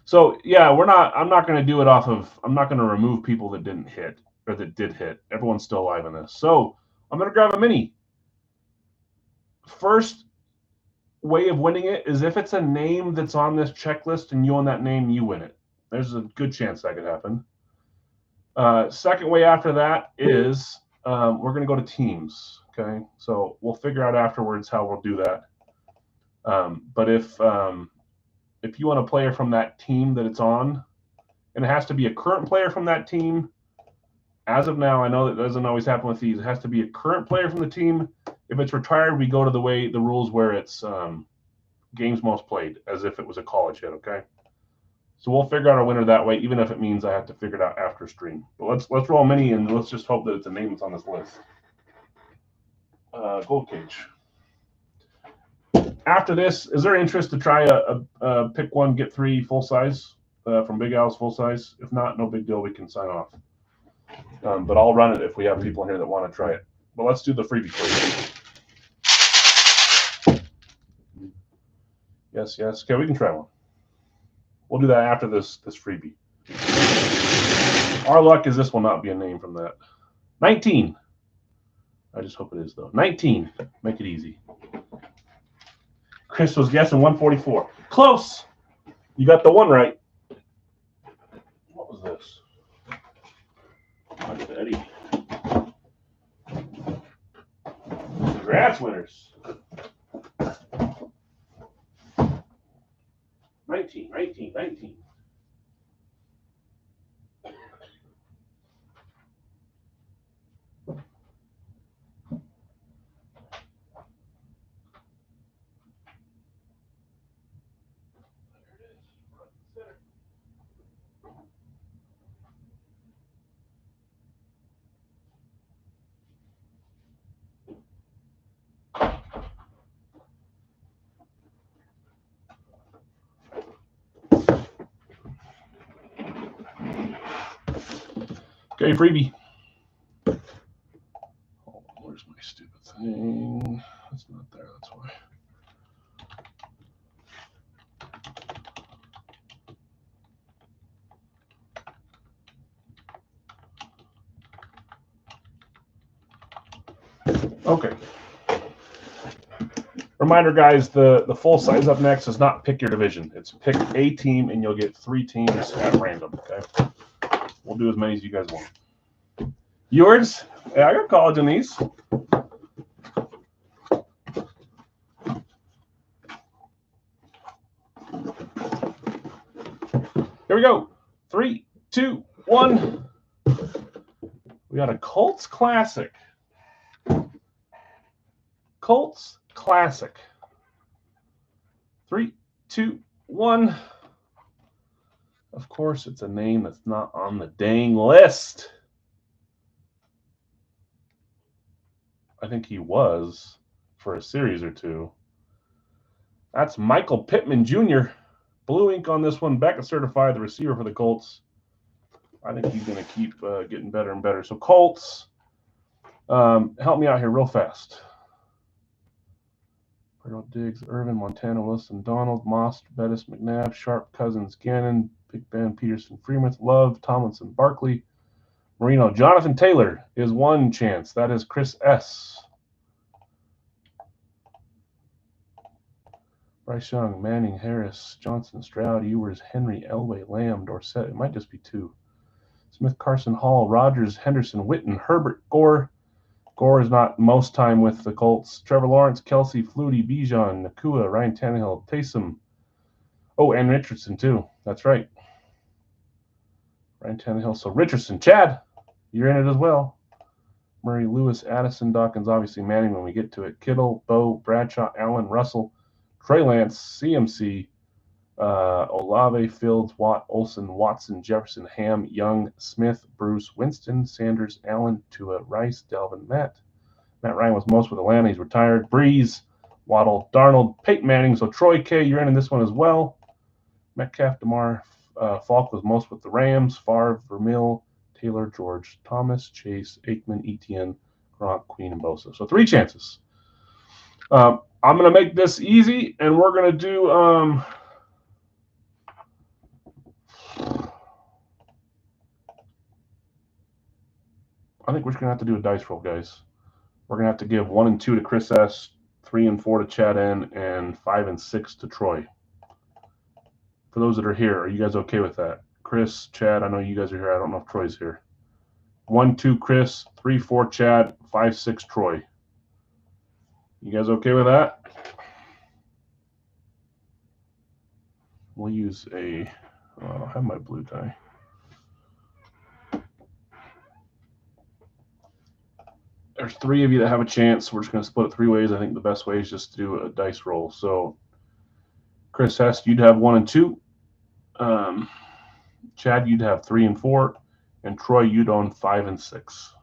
So yeah, I'm not going to do it off of. I'm not going to remove people that didn't hit or that did hit. Everyone's still alive in this. So I'm going to grab a mini. First way of winning it is if it's a name that's on this checklist and you own that name, you win it. There's a good chance that could happen. Second way after that is we're going to go to teams. Okay, so we'll figure out afterwards how we'll do that. But if you want a player from that team that it's on, and it has to be a current player from that team. As of now, I know that doesn't always happen with these. It has to be a current player from the team. If it's retired, we go to the rules where it's games most played, as if it was a college hit. Okay, so we'll figure out our winner that way, even if it means I have to figure it out after stream. But let's roll a mini and let's just hope that it's a name that's on this list. Gold Cage. After this, is there interest to try a pick one, get three full size from Big Al's full size? If not, no big deal. We can sign off. But I'll run it if we have people in here that want to try it. But let's do the freebie quiz. Yes. Okay, we can try one. We'll do that after this freebie. Our luck is this will not be a name from that. 19. I just hope it is, though. 19. Make it easy. Chris was guessing 144. Close. You got the one right. What was this? Eddie. Congrats, winners. 19. Okay, freebie. Oh, where's my stupid thing? It's not there, that's why. Okay. Reminder, guys, the full size up next is not pick your division. It's pick a team, and you'll get 3 teams at random, okay? We'll do as many as you guys want. Yours? Yeah, I got college in these. Here we go. 3, 2, 1. We got a Colts Classic. Colts Classic. 3, 2, 1. Of course, it's a name that's not on the dang list. I think he was for a series or two. That's Michael Pittman Jr. Blue ink on this one. Beckett certified, the receiver for the Colts. I think he's going to keep getting better and better. So Colts, help me out here real fast. Bernard Diggs, Irvin, Montana, Wilson, Donald, Moss, Bettis, McNabb, Sharp, Cousins, Gannon, Big Ben, Peterson, Freeman, Love, Tomlinson, Barkley, Marino. Jonathan Taylor is one chance. That is Chris S. Bryce Young, Manning, Harris, Johnson, Stroud, Ewers, Henry, Elway, Lamb, Dorsett. It might just be 2. Smith, Carson, Hall, Rogers, Henderson, Witten, Herbert, Gore. Gore is not most time with the Colts. Trevor Lawrence, Kelsey, Flutie, Bijan, Nakua, Ryan Tannehill, Taysom. Oh, and Richardson, too. That's right. Ryan Tannehill. So Richardson. Chad, you're in it as well. Murray, Lewis, Addison, Dawkins, obviously Manning when we get to it. Kittle, Bo, Bradshaw, Allen, Russell, Trey Lance, CMC, Olave, Fields, Watt, Olsen, Watson, Jefferson, Ham, Young, Smith, Bruce, Winston, Sanders, Allen, Tua, Rice, Delvin, Matt, Matt Ryan was most with Atlanta. He's retired. Breeze, Waddle, Darnold, Peyton Manning. So Troy K, you're in this one as well. Metcalf, DeMar, Falk was most with the Rams. Favre, Vermeil, Taylor, George, Thomas, Chase, Aikman, Etienne, Gronk, Queen, and Bosa. So 3 chances. I'm going to make this easy, and we're going to do I think we're just going to have to do a dice roll, guys. We're going to have to give 1 and 2 to Chris S., 3 and 4 to Chad N., and 5 and 6 to Troy. For those that are here, are you guys okay with that? Chris, Chad, I know you guys are here. I don't know if Troy's here. 1, 2, Chris, 3, 4, Chad, 5, 6, Troy. You guys okay with that? We'll use a, I don't have my blue tie. There's 3 of you that have a chance. We're just going to split it 3 ways. I think the best way is just to do a dice roll. So, Chris Hess, you'd have 1 and 2. Chad, you'd have 3 and 4. And Troy, you'd own 5 and 6.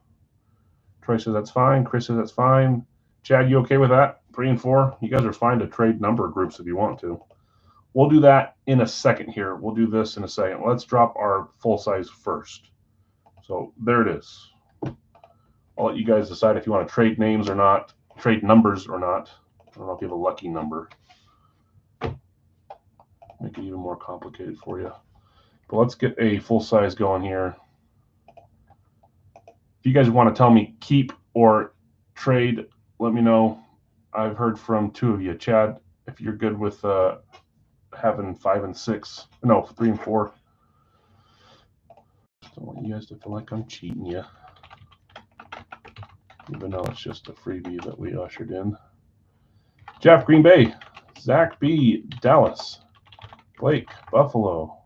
Troy says that's fine. Chris says that's fine. Chad, you okay with that? 3 and 4? You guys are fine to trade number groups if you want to. We'll do that in a second here. We'll do this in a second. Let's drop our full size first. So there it is. I'll let you guys decide if you want to trade names or not, trade numbers or not. I don't know if you have a lucky number. Make it even more complicated for you. But let's get a full size going here. If you guys want to tell me keep or trade, let me know. I've heard from 2 of you. Chad, if you're good with having 5 and 6, no, 3 and 4. Don't want you guys to feel like I'm cheating you. Even though it's just a freebie that we ushered in. Jeff, Green Bay. Zach B, Dallas. Blake, Buffalo.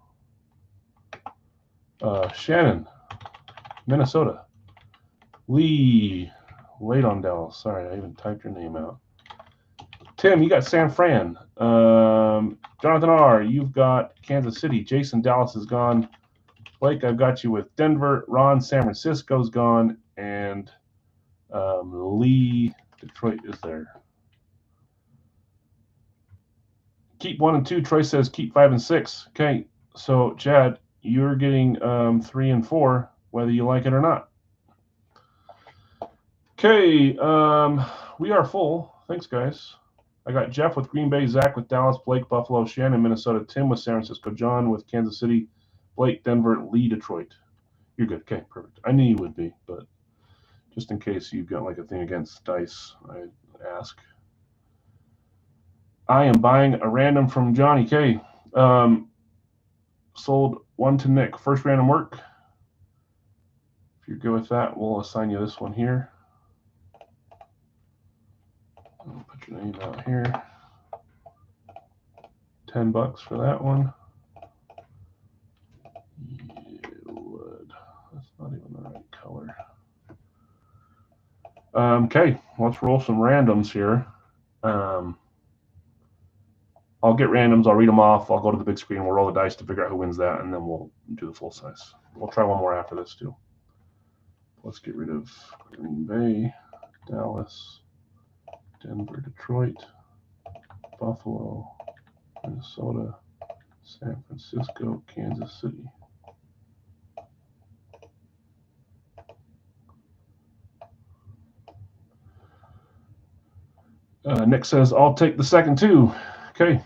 Shannon, Minnesota. Lee, late on Dallas. Sorry, I even typed your name out. Tim, you got San Fran. Jonathan R, you've got Kansas City. Jason, Dallas is gone. Blake, I've got you with Denver. Ron, San Francisco's gone. And Lee, Detroit is there. Keep 1 and 2. Troy says keep 5 and 6. Okay, so Chad, you're getting 3 and 4, whether you like it or not. Okay, we are full. Thanks, guys. I got Jeff with Green Bay, Zach with Dallas, Blake, Buffalo, Shannon, Minnesota, Tim with San Francisco, John with Kansas City, Blake, Denver, Lee, Detroit. You're good. Okay, perfect. I knew you would be, but just in case you've got like a thing against dice, I ask. I am buying a random from Johnny K. Sold 1 to Nick. First random work. If you're good with that, we'll assign you this one here. I'll put your name out here. $10 for that one. Wood. That's not even the right color. Okay, let's roll some randoms here. I'll get randoms. I'll read them off. I'll go to the big screen. We'll roll the dice to figure out who wins that, and then we'll do the full size. We'll try one more after this, too. Let's get rid of Green Bay, Dallas, Denver, Detroit, Buffalo, Minnesota, San Francisco, Kansas City. Nick says, I'll take the second, too. Okay.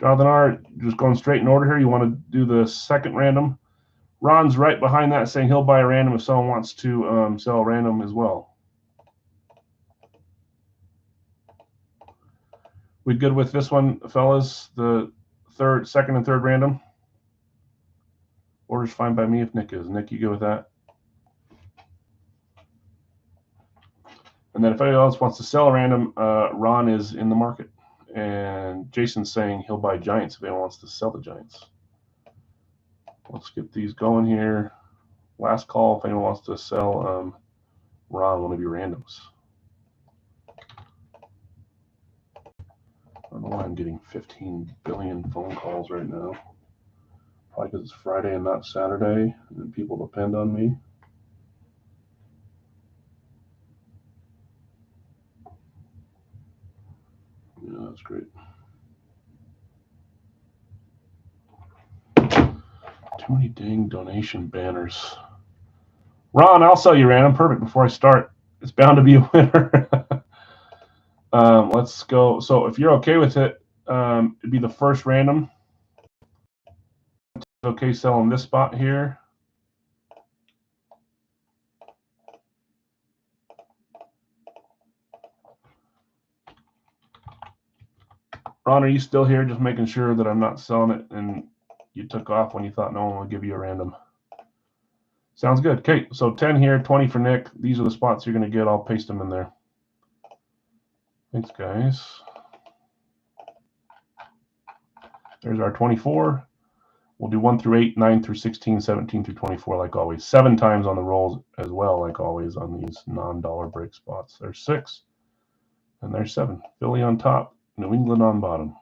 Jonathan R., just going straight in order here. You want to do the second random. Ron's right behind that saying he'll buy a random if someone wants to sell a random as well. We good with this one, fellas? The second and third random? Order's fine by me if Nick is. Nick, you good with that? And then if anyone else wants to sell a random, Ron is in the market. And Jason's saying he'll buy Giants if anyone wants to sell the Giants. Let's get these going here. Last call if anyone wants to sell Ron one of your randoms. I don't know why I'm getting 15 billion phone calls right now. Probably because it's Friday and not Saturday, and people depend on me. That's great. Too many dang donation banners. Ron, I'll sell you random. Perfect. Before I start, it's bound to be a winner. Let's go. So if you're okay with it, it'd be the first random. Okay, selling this spot here. Ron, are you still here? Just making sure that I'm not selling it and you took off when you thought no one would give you a random. Sounds good. Okay, so 10 here, 20 for Nick. These are the spots you're going to get. I'll paste them in there. Thanks, guys. There's our 24. We'll do 1 through 8, 9 through 16, 17 through 24, like always. 7 times on the rolls as well, like always, on these non-dollar break spots. There's 6, and there's 7. Philly on top, New England on bottom.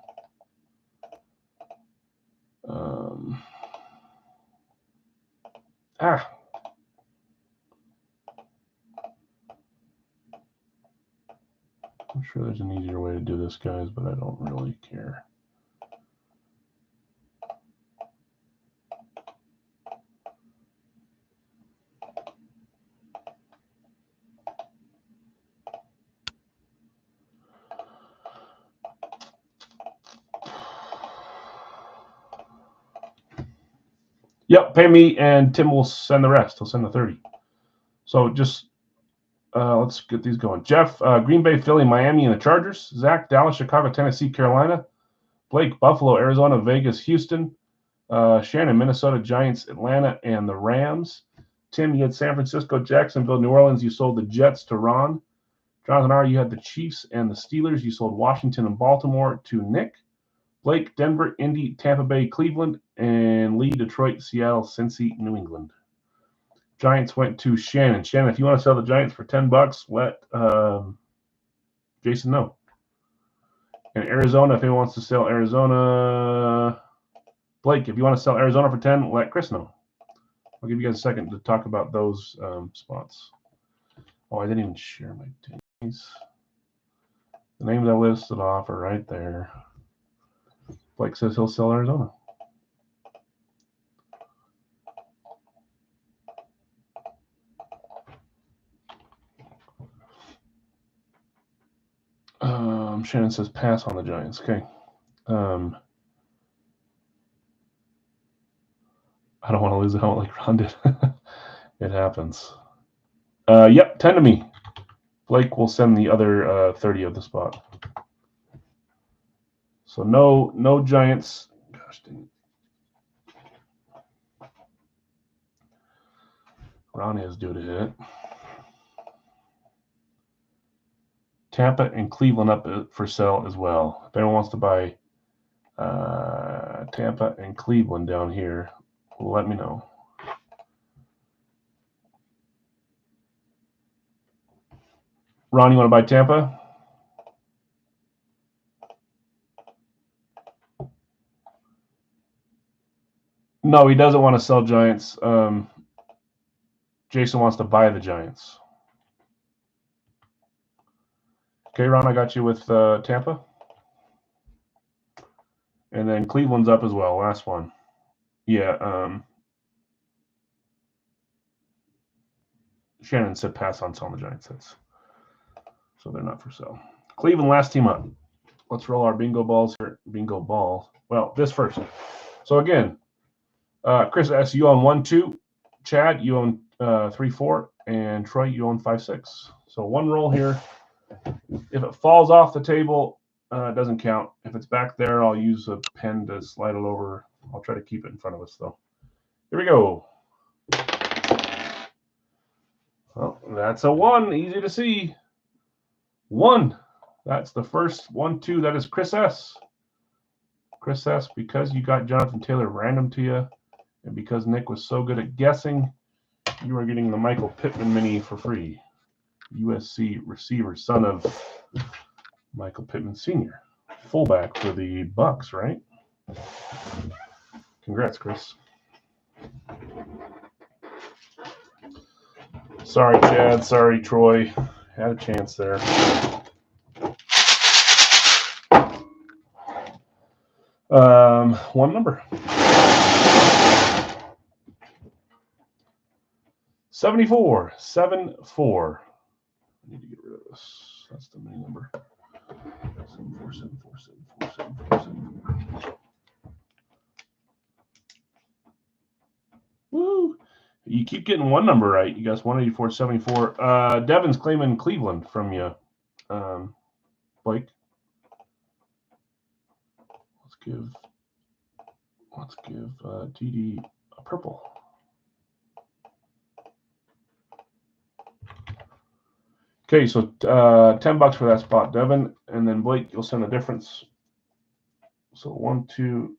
I'm sure there's an easier way to do this, guys, but I don't really care. Yep, pay me, and Tim will send the rest. He'll send the 30. So just let's get these going. Jeff, Green Bay, Philly, Miami, and the Chargers. Zach, Dallas, Chicago, Tennessee, Carolina. Blake, Buffalo, Arizona, Vegas, Houston. Shannon, Minnesota, Giants, Atlanta, and the Rams. Tim, you had San Francisco, Jacksonville, New Orleans. You sold the Jets to Ron. Jonathan R., you had the Chiefs and the Steelers. You sold Washington and Baltimore to Nick. Blake, Denver, Indy, Tampa Bay, Cleveland, and Lee, Detroit, Seattle, Cincy, New England. Giants went to Shannon. Shannon, if you want to sell the Giants for $10, let Jason know. And Arizona, if he wants to sell Arizona, Blake, if you want to sell Arizona for 10, let Chris know. I'll give you guys a second to talk about those spots. Oh, I didn't even share my days. The names I listed off are right there. Blake says he'll sell Arizona. Shannon says pass on the Giants. Okay. I don't want to lose a helmet like Ron did. It happens. Yep, 10 to me. Blake will send the other 30 of the spot. So no Giants. Gosh dang it. Ronnie is due to hit. Tampa and Cleveland up for sale as well. If anyone wants to buy Tampa and Cleveland down here, let me know. Ron, you want to buy Tampa? No, he doesn't want to sell Giants. Jason wants to buy the Giants. Okay, Ron, I got you with Tampa. And then Cleveland's up as well. Last one. Yeah. Shannon said pass on selling the Giants. So they're not for sale. Cleveland, last team up. Let's roll our bingo balls here. Bingo balls. Well, this first. So again, Chris S., you own 1-2. Chad, you own 3-4. And Troy, you own 5-6. So one roll here. If it falls off the table, it doesn't count. If it's back there, I'll use a pen to slide it over. I'll try to keep it in front of us, though. Here we go. Well, that's a 1. Easy to see. 1. That's the first 1-2. That is Chris S. Chris S., because you got Jonathan Taylor random to you, and because Nick was so good at guessing, you are getting the Michael Pittman mini for free. USC receiver, son of Michael Pittman Sr. Fullback for the Bucks, right? Congrats, Chris. Sorry, Chad. Sorry, Troy. Had a chance there. One number. 74. 74. I need to get rid of this. That's the mini number. 74, 74, 74, 74, 74. Woo! You keep getting one number right. You guys 184, 74. Devin's claiming Cleveland from you, Blake. Let's give TD a purple. Okay, so $10 for that spot, Devin, and then Blake, you'll send the difference. So 1, 2,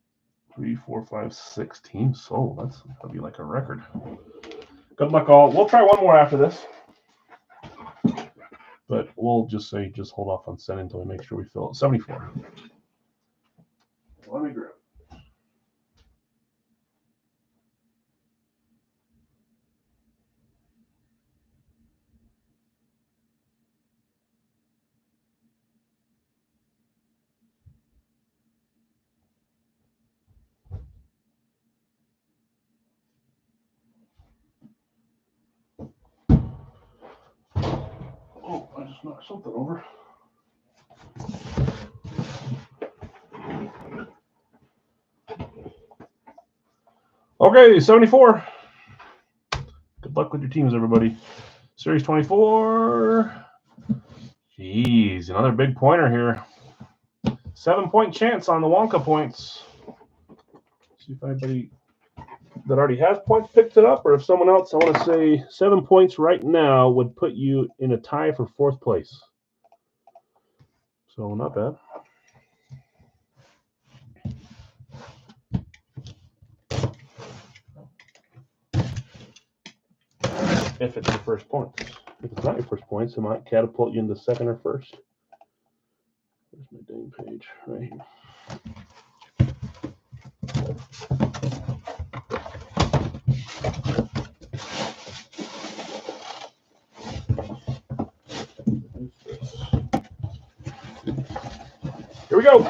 3, 4, 5, 6 teams sold. That'll be like a record. Good luck, all. We'll try one more after this, but we'll just hold off on sending until we make sure we fill it. 74. Let me grab. Oh, I just knocked something over. Okay, 74. Good luck with your teams, everybody. Series 24. Jeez, another big pointer here. 7-point chance on the Wonka points. See if anybody that already has points picked it up, or if someone else, I want to say 7 points right now would put you in a tie for 4th place. So not bad. If it's your first points. If it's not your first points, it might catapult you into 2nd or 1st. Where's my dang page? Right here. Here we go.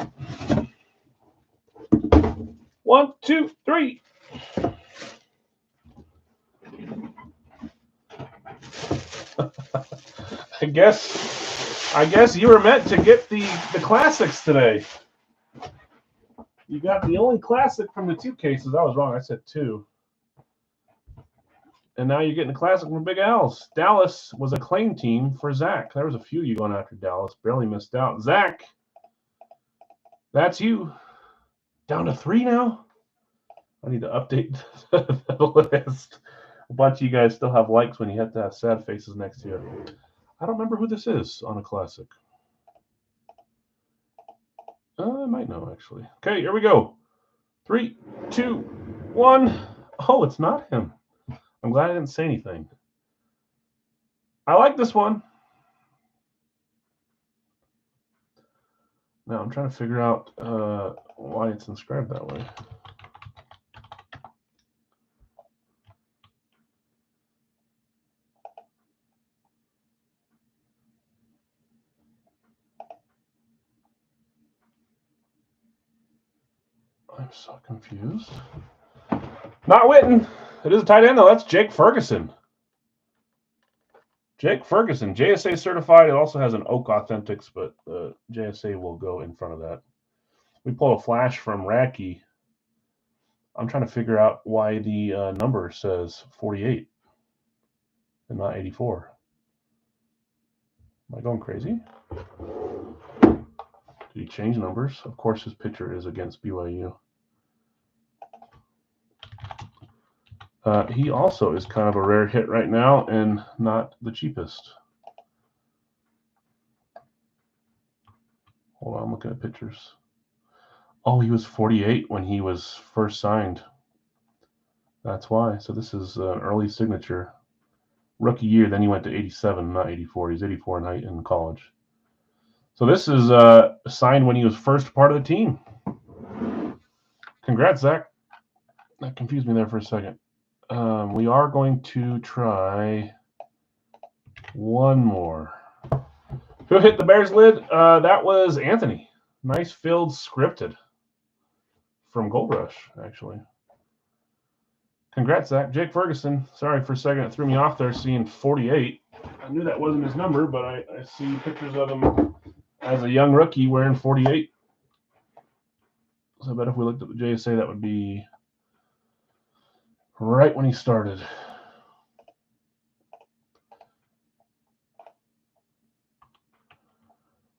1, 2, 3. I guess you were meant to get the classics today. You got the only classic from the 2 cases. I was wrong. I said 2. And now you're getting the classic from Big Al's. Dallas was a claim team for Zach. There was a few of you going after Dallas. Barely missed out. Zach, that's you. Down to 3 now? I need to update the list. A bunch of you guys still have likes when you have to have sad faces next to you. I don't remember who this is on a classic. I might know, actually. Okay, here we go. 3, 2, 1. Oh, it's not him. I'm glad I didn't say anything. I like this one. Now I'm trying to figure out why it's inscribed that way. I'm so confused. Not Witten. It is a tight end, though. That's Jake Ferguson. Jake Ferguson, JSA certified. It also has an Oak Authentics, but JSA will go in front of that. We pulled a flash from Racky. I'm trying to figure out why the number says 48 and not 84. Am I going crazy? Did he change numbers? Of course, his pitcher is against BYU. He also is kind of a rare hit right now and not the cheapest. Hold on, I'm looking at pictures. Oh, he was 48 when he was first signed. That's why. So this is an early signature. Rookie year, then he went to 87, not 84. He's 84 in college. So this is signed when he was first part of the team. Congrats, Zach. That confused me there for a second. We are going to try one more. Who hit the Bears lid? That was Anthony. Nice filled scripted. from Gold Rush, actually. Congrats, Zach. Jake Ferguson. Sorry for a second, it threw me off there seeing 48. I knew that wasn't his number, but I see pictures of him as a young rookie wearing 48. So I bet if we looked at the JSA, that would be right when he started.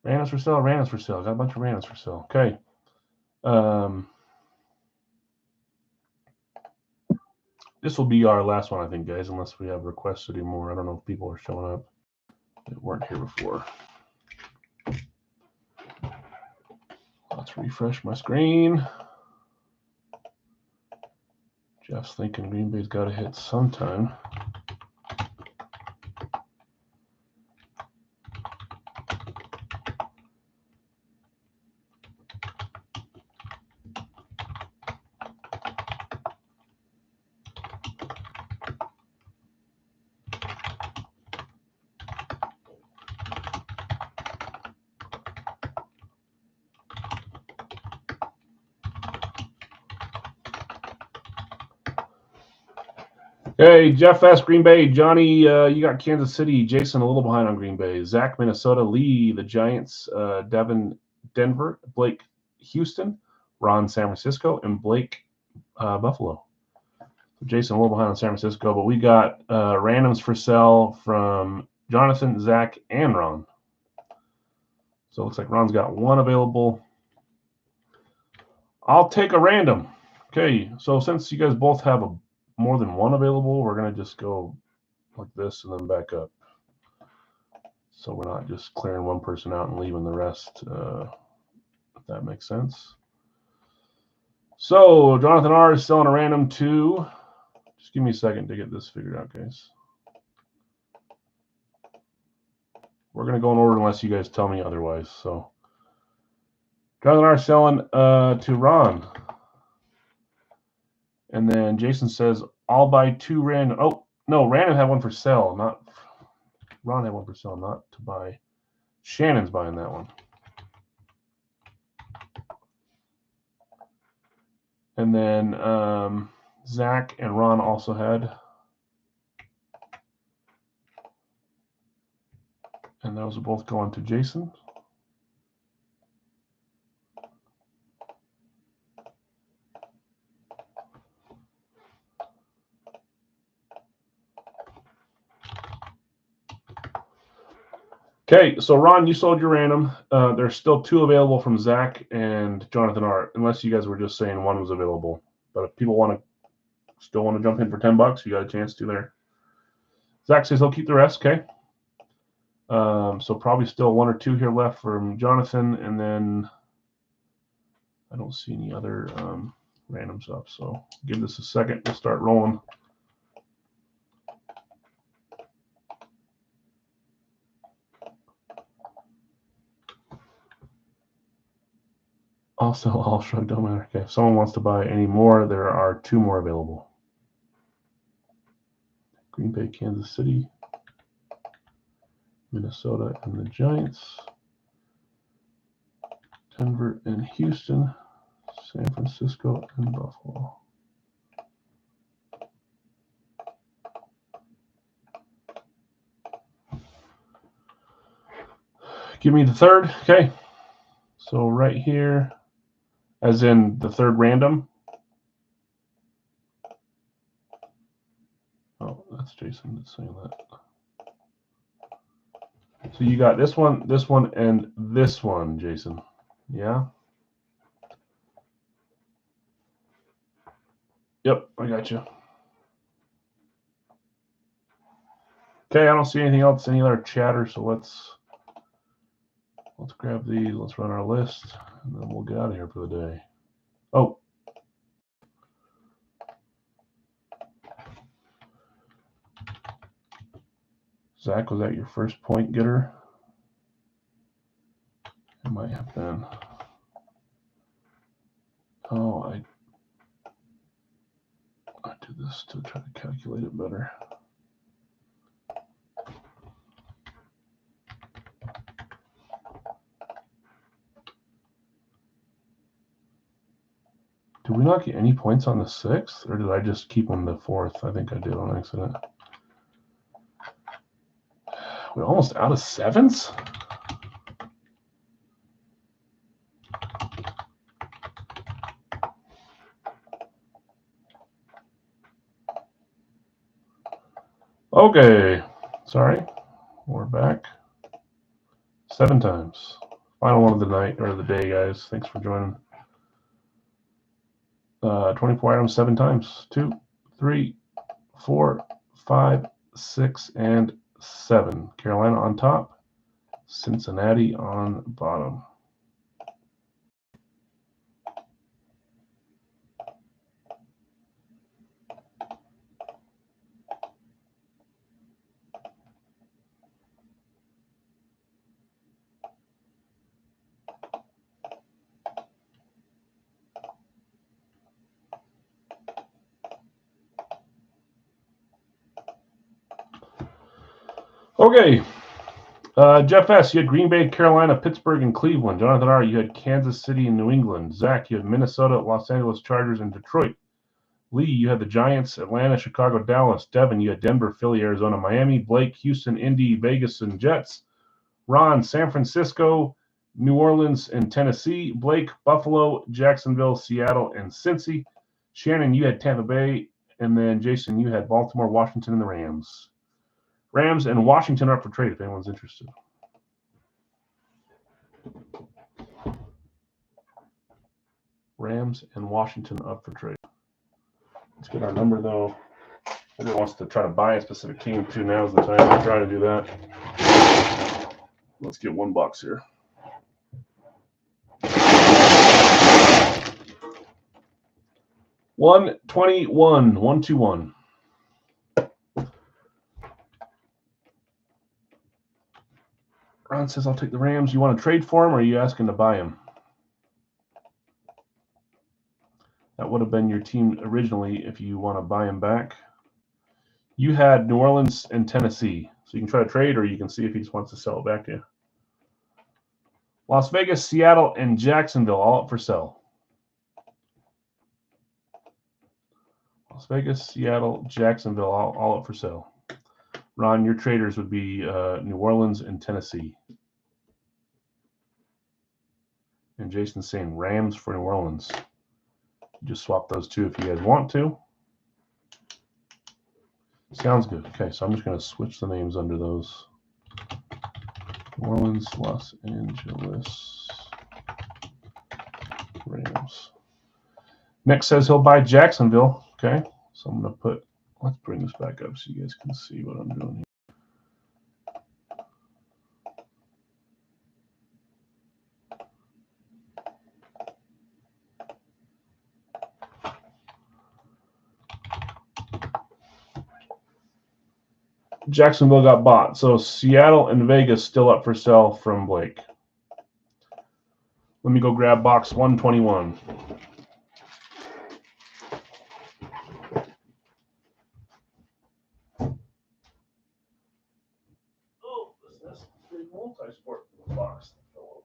Randoms for sale, randoms for sale. Got a bunch of randoms for sale. Okay. This will be our last one, I think, guys, unless we have requests to do more. I don't know if people are showing up that weren't here before. Let's refresh my screen. Jeff's thinking Green Bay's got to hit sometime. Hey, Jeff S. Green Bay. Johnny, you got Kansas City. Jason, a little behind on Green Bay. Zach, Minnesota. Lee, the Giants. Devin, Denver. Blake, Houston. Ron, San Francisco. And Blake, Buffalo. So Jason, a little behind on San Francisco. But we got randoms for sale from Jonathan, Zach, and Ron. So it looks like Ron's got one available. I'll take a random. Okay, so since you guys both have more than one available, we're going to just go like this and then back up. So we're not just clearing one person out and leaving the rest, if that makes sense. So Jonathan R is selling a random to, just give me a second to get this figured out, guys. We're going to go in order unless you guys tell me otherwise. So Jonathan R is selling to Ron. And then Jason says, I'll buy two random. Oh, no, random had one for sale, not Ron had one for sale, not to buy. Shannon's buying that one. And then Zach and Ron also had. And those are both going to Jason. Okay, so Ron, you sold your random. There's still two available from Zach and Jonathan R. Unless you guys were just saying one was available. But if people still want to jump in for $10, you got a chance to there. Zach says he'll keep the rest. Okay. So probably still one or two here left from Jonathan, and then I don't see any other randoms up. So give this a second. We'll start rolling. Also, all shrug, don't matter. Okay, if someone wants to buy any more, there are two more available. Green Bay, Kansas City, Minnesota, and the Giants. Denver and Houston, San Francisco and Buffalo. Give me the third. Okay. So right here, as in the third random. Oh, that's Jason that's saying that. So you got this one, and this one, Jason. Yeah? Yep, I got you. Okay, I don't see anything else, any other chatter, so let's grab these, let's run our list, and then we'll get out of here for the day. Oh. Zach, was that your first point getter? It might have been. Oh, I do this to try to calculate it better. Do not get any points on the 6th, or did I just keep him the 4th? I think I did on accident. We're almost out of 7s? Okay, sorry. We're back. 7 times. Final one of the night, or the day, guys. Thanks for joining. 24 items 7 times. 2, 3, 4, 5, 6, and 7. Carolina on top. Cincinnati on bottom. Okay. Jeff S., you had Green Bay, Carolina, Pittsburgh, and Cleveland. Jonathan R., you had Kansas City and New England. Zach, you had Minnesota, Los Angeles Chargers, and Detroit. Lee, you had the Giants, Atlanta, Chicago, Dallas. Devin, you had Denver, Philly, Arizona, Miami. Blake, Houston, Indy, Vegas, and Jets. Ron, San Francisco, New Orleans, and Tennessee. Blake, Buffalo, Jacksonville, Seattle, and Cincy. Shannon, you had Tampa Bay. And then Jason, you had Baltimore, Washington, and the Rams. Rams and Washington are up for trade if anyone's interested. Rams and Washington up for trade. Let's get our number, though. Everyone wants to try to buy a specific team, too. Now's the time to try to do that. Let's get one box here. $121, 121. Ron says, I'll take the Rams. You want to trade for him, or are you asking to buy him? That would have been your team originally if you want to buy him back. You had New Orleans and Tennessee. So you can try to trade, or you can see if he just wants to sell it back to you. Las Vegas, Seattle, and Jacksonville all up for sale. Las Vegas, Seattle, Jacksonville all up for sale. Ron, your traders would be New Orleans and Tennessee. And Jason's saying Rams for New Orleans. Just swap those two if you guys want to. Sounds good. Okay, so I'm just going to switch the names under those. New Orleans, Los Angeles, Rams. Nick says he'll buy Jacksonville. Okay, so I'm going to put, let's bring this back up so you guys can see what I'm doing here. Jacksonville got bought. So Seattle and Vegas still up for sale from Blake. Let me go grab box 121. Oh, this is a big multi-sport box that fell over.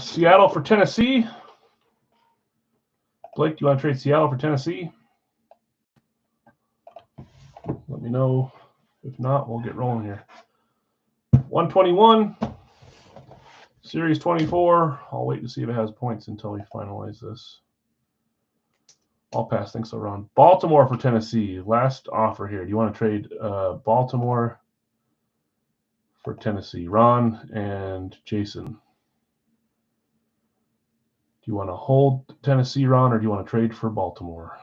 Seattle for Tennessee. Blake, do you want to trade Seattle for Tennessee? Let me know. If not, we'll get rolling here. 121. Series 24. I'll wait to see if it has points until we finalize this. I'll pass. Thanks, so Ron. Baltimore for Tennessee. Last offer here. Do you want to trade Baltimore for Tennessee? Ron and Jason. Do you want to hold Tennessee, Ron, or do you want to trade for Baltimore?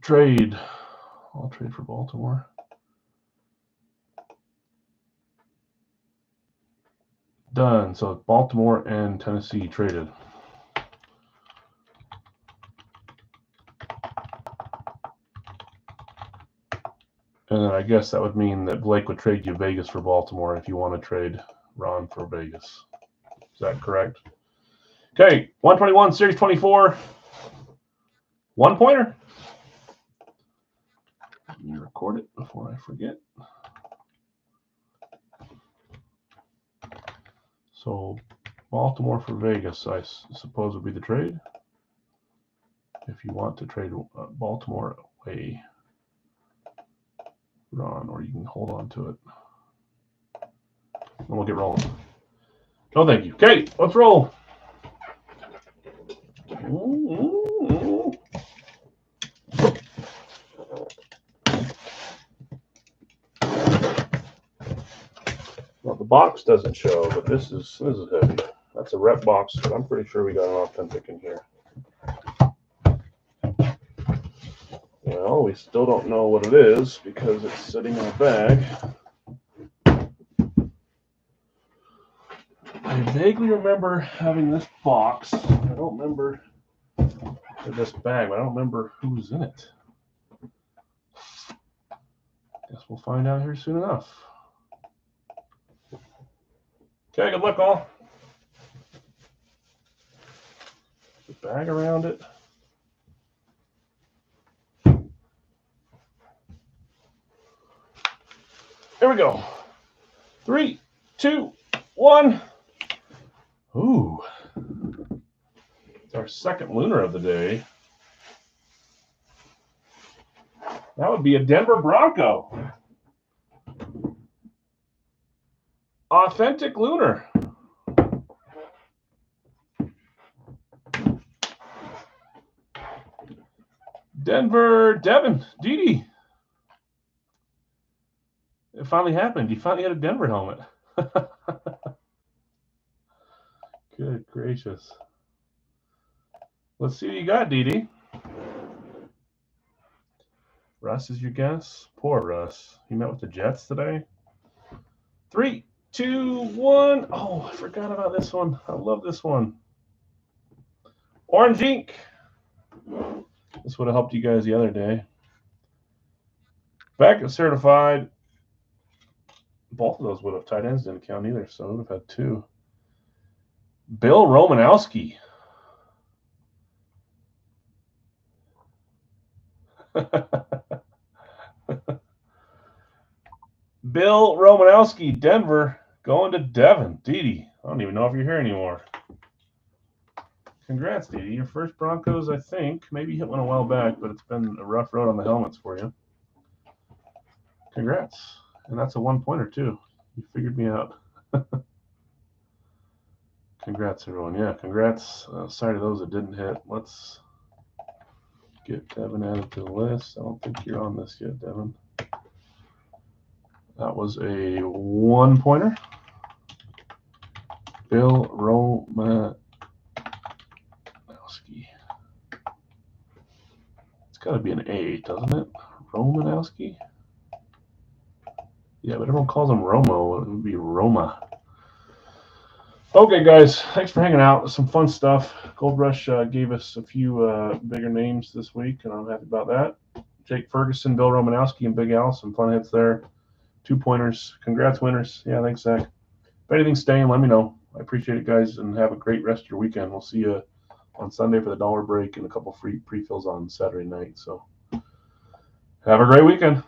Trade. I'll trade for Baltimore. Done. So Baltimore and Tennessee traded. And then I guess that would mean that Blake would trade you Vegas for Baltimore if you want to trade Ron for Vegas. Is that correct? Okay, 121, Series 24. 1-pointer. Let me record it before I forget. So Baltimore for Vegas, I suppose, would be the trade. If you want to trade Baltimore away, Ron, or you can hold on to it. And we'll get rolling. No, thank you. Okay, let's roll. Well, the box doesn't show, but this is heavy. That's a rep box, but I'm pretty sure we got an authentic in here. Well, we still don't know what it is because it's sitting in a bag. I vaguely remember having this box. I don't remember this bag, but I don't remember who's in it. Guess we'll find out here soon enough. Okay, good luck, all. The bag around it. Here we go. 3, 2, 1. Ooh. It's our second lunar of the day. That would be a Denver Bronco. Authentic lunar. Denver, Devin, Didi. It finally happened. You finally had a Denver helmet. Good gracious. Let's see what you got, Didi. Russ is your guess? Poor Russ. He met with the Jets today. 3, 2, 1. Oh, I forgot about this one. I love this one. Orange ink. This would have helped you guys the other day. Back certified. Both of those would have. Tight ends didn't count either, so we would have had 2. Bill Romanowski. Bill Romanowski, Denver, going to Devin. Didi, I don't even know if you're here anymore. Congrats, Didi. Your first Broncos, I think. Maybe you hit one a while back, but it's been a rough road on the helmets for you. Congrats. And that's a 1-pointer, too. You figured me out. Congrats, everyone. Yeah, congrats. Sorry to those that didn't hit. Let's get Devin added to the list. I don't think you're on this yet, Devin. That was a 1-pointer. Bill Romanowski. It's got to be an A, doesn't it? Romanowski? Yeah, but everyone calls him Romo. It would be Roma. Okay, guys, thanks for hanging out. Some fun stuff. Gold Rush gave us a few bigger names this week, and I'm happy about that. Jake Ferguson, Bill Romanowski, and Big Al. Some fun hits there. 2-pointers. Congrats, winners. Yeah, thanks, Zach. If anything's staying, let me know. I appreciate it, guys, and have a great rest of your weekend. We'll see you on Sunday for the dollar break and a couple free pre-fills on Saturday night. So have a great weekend.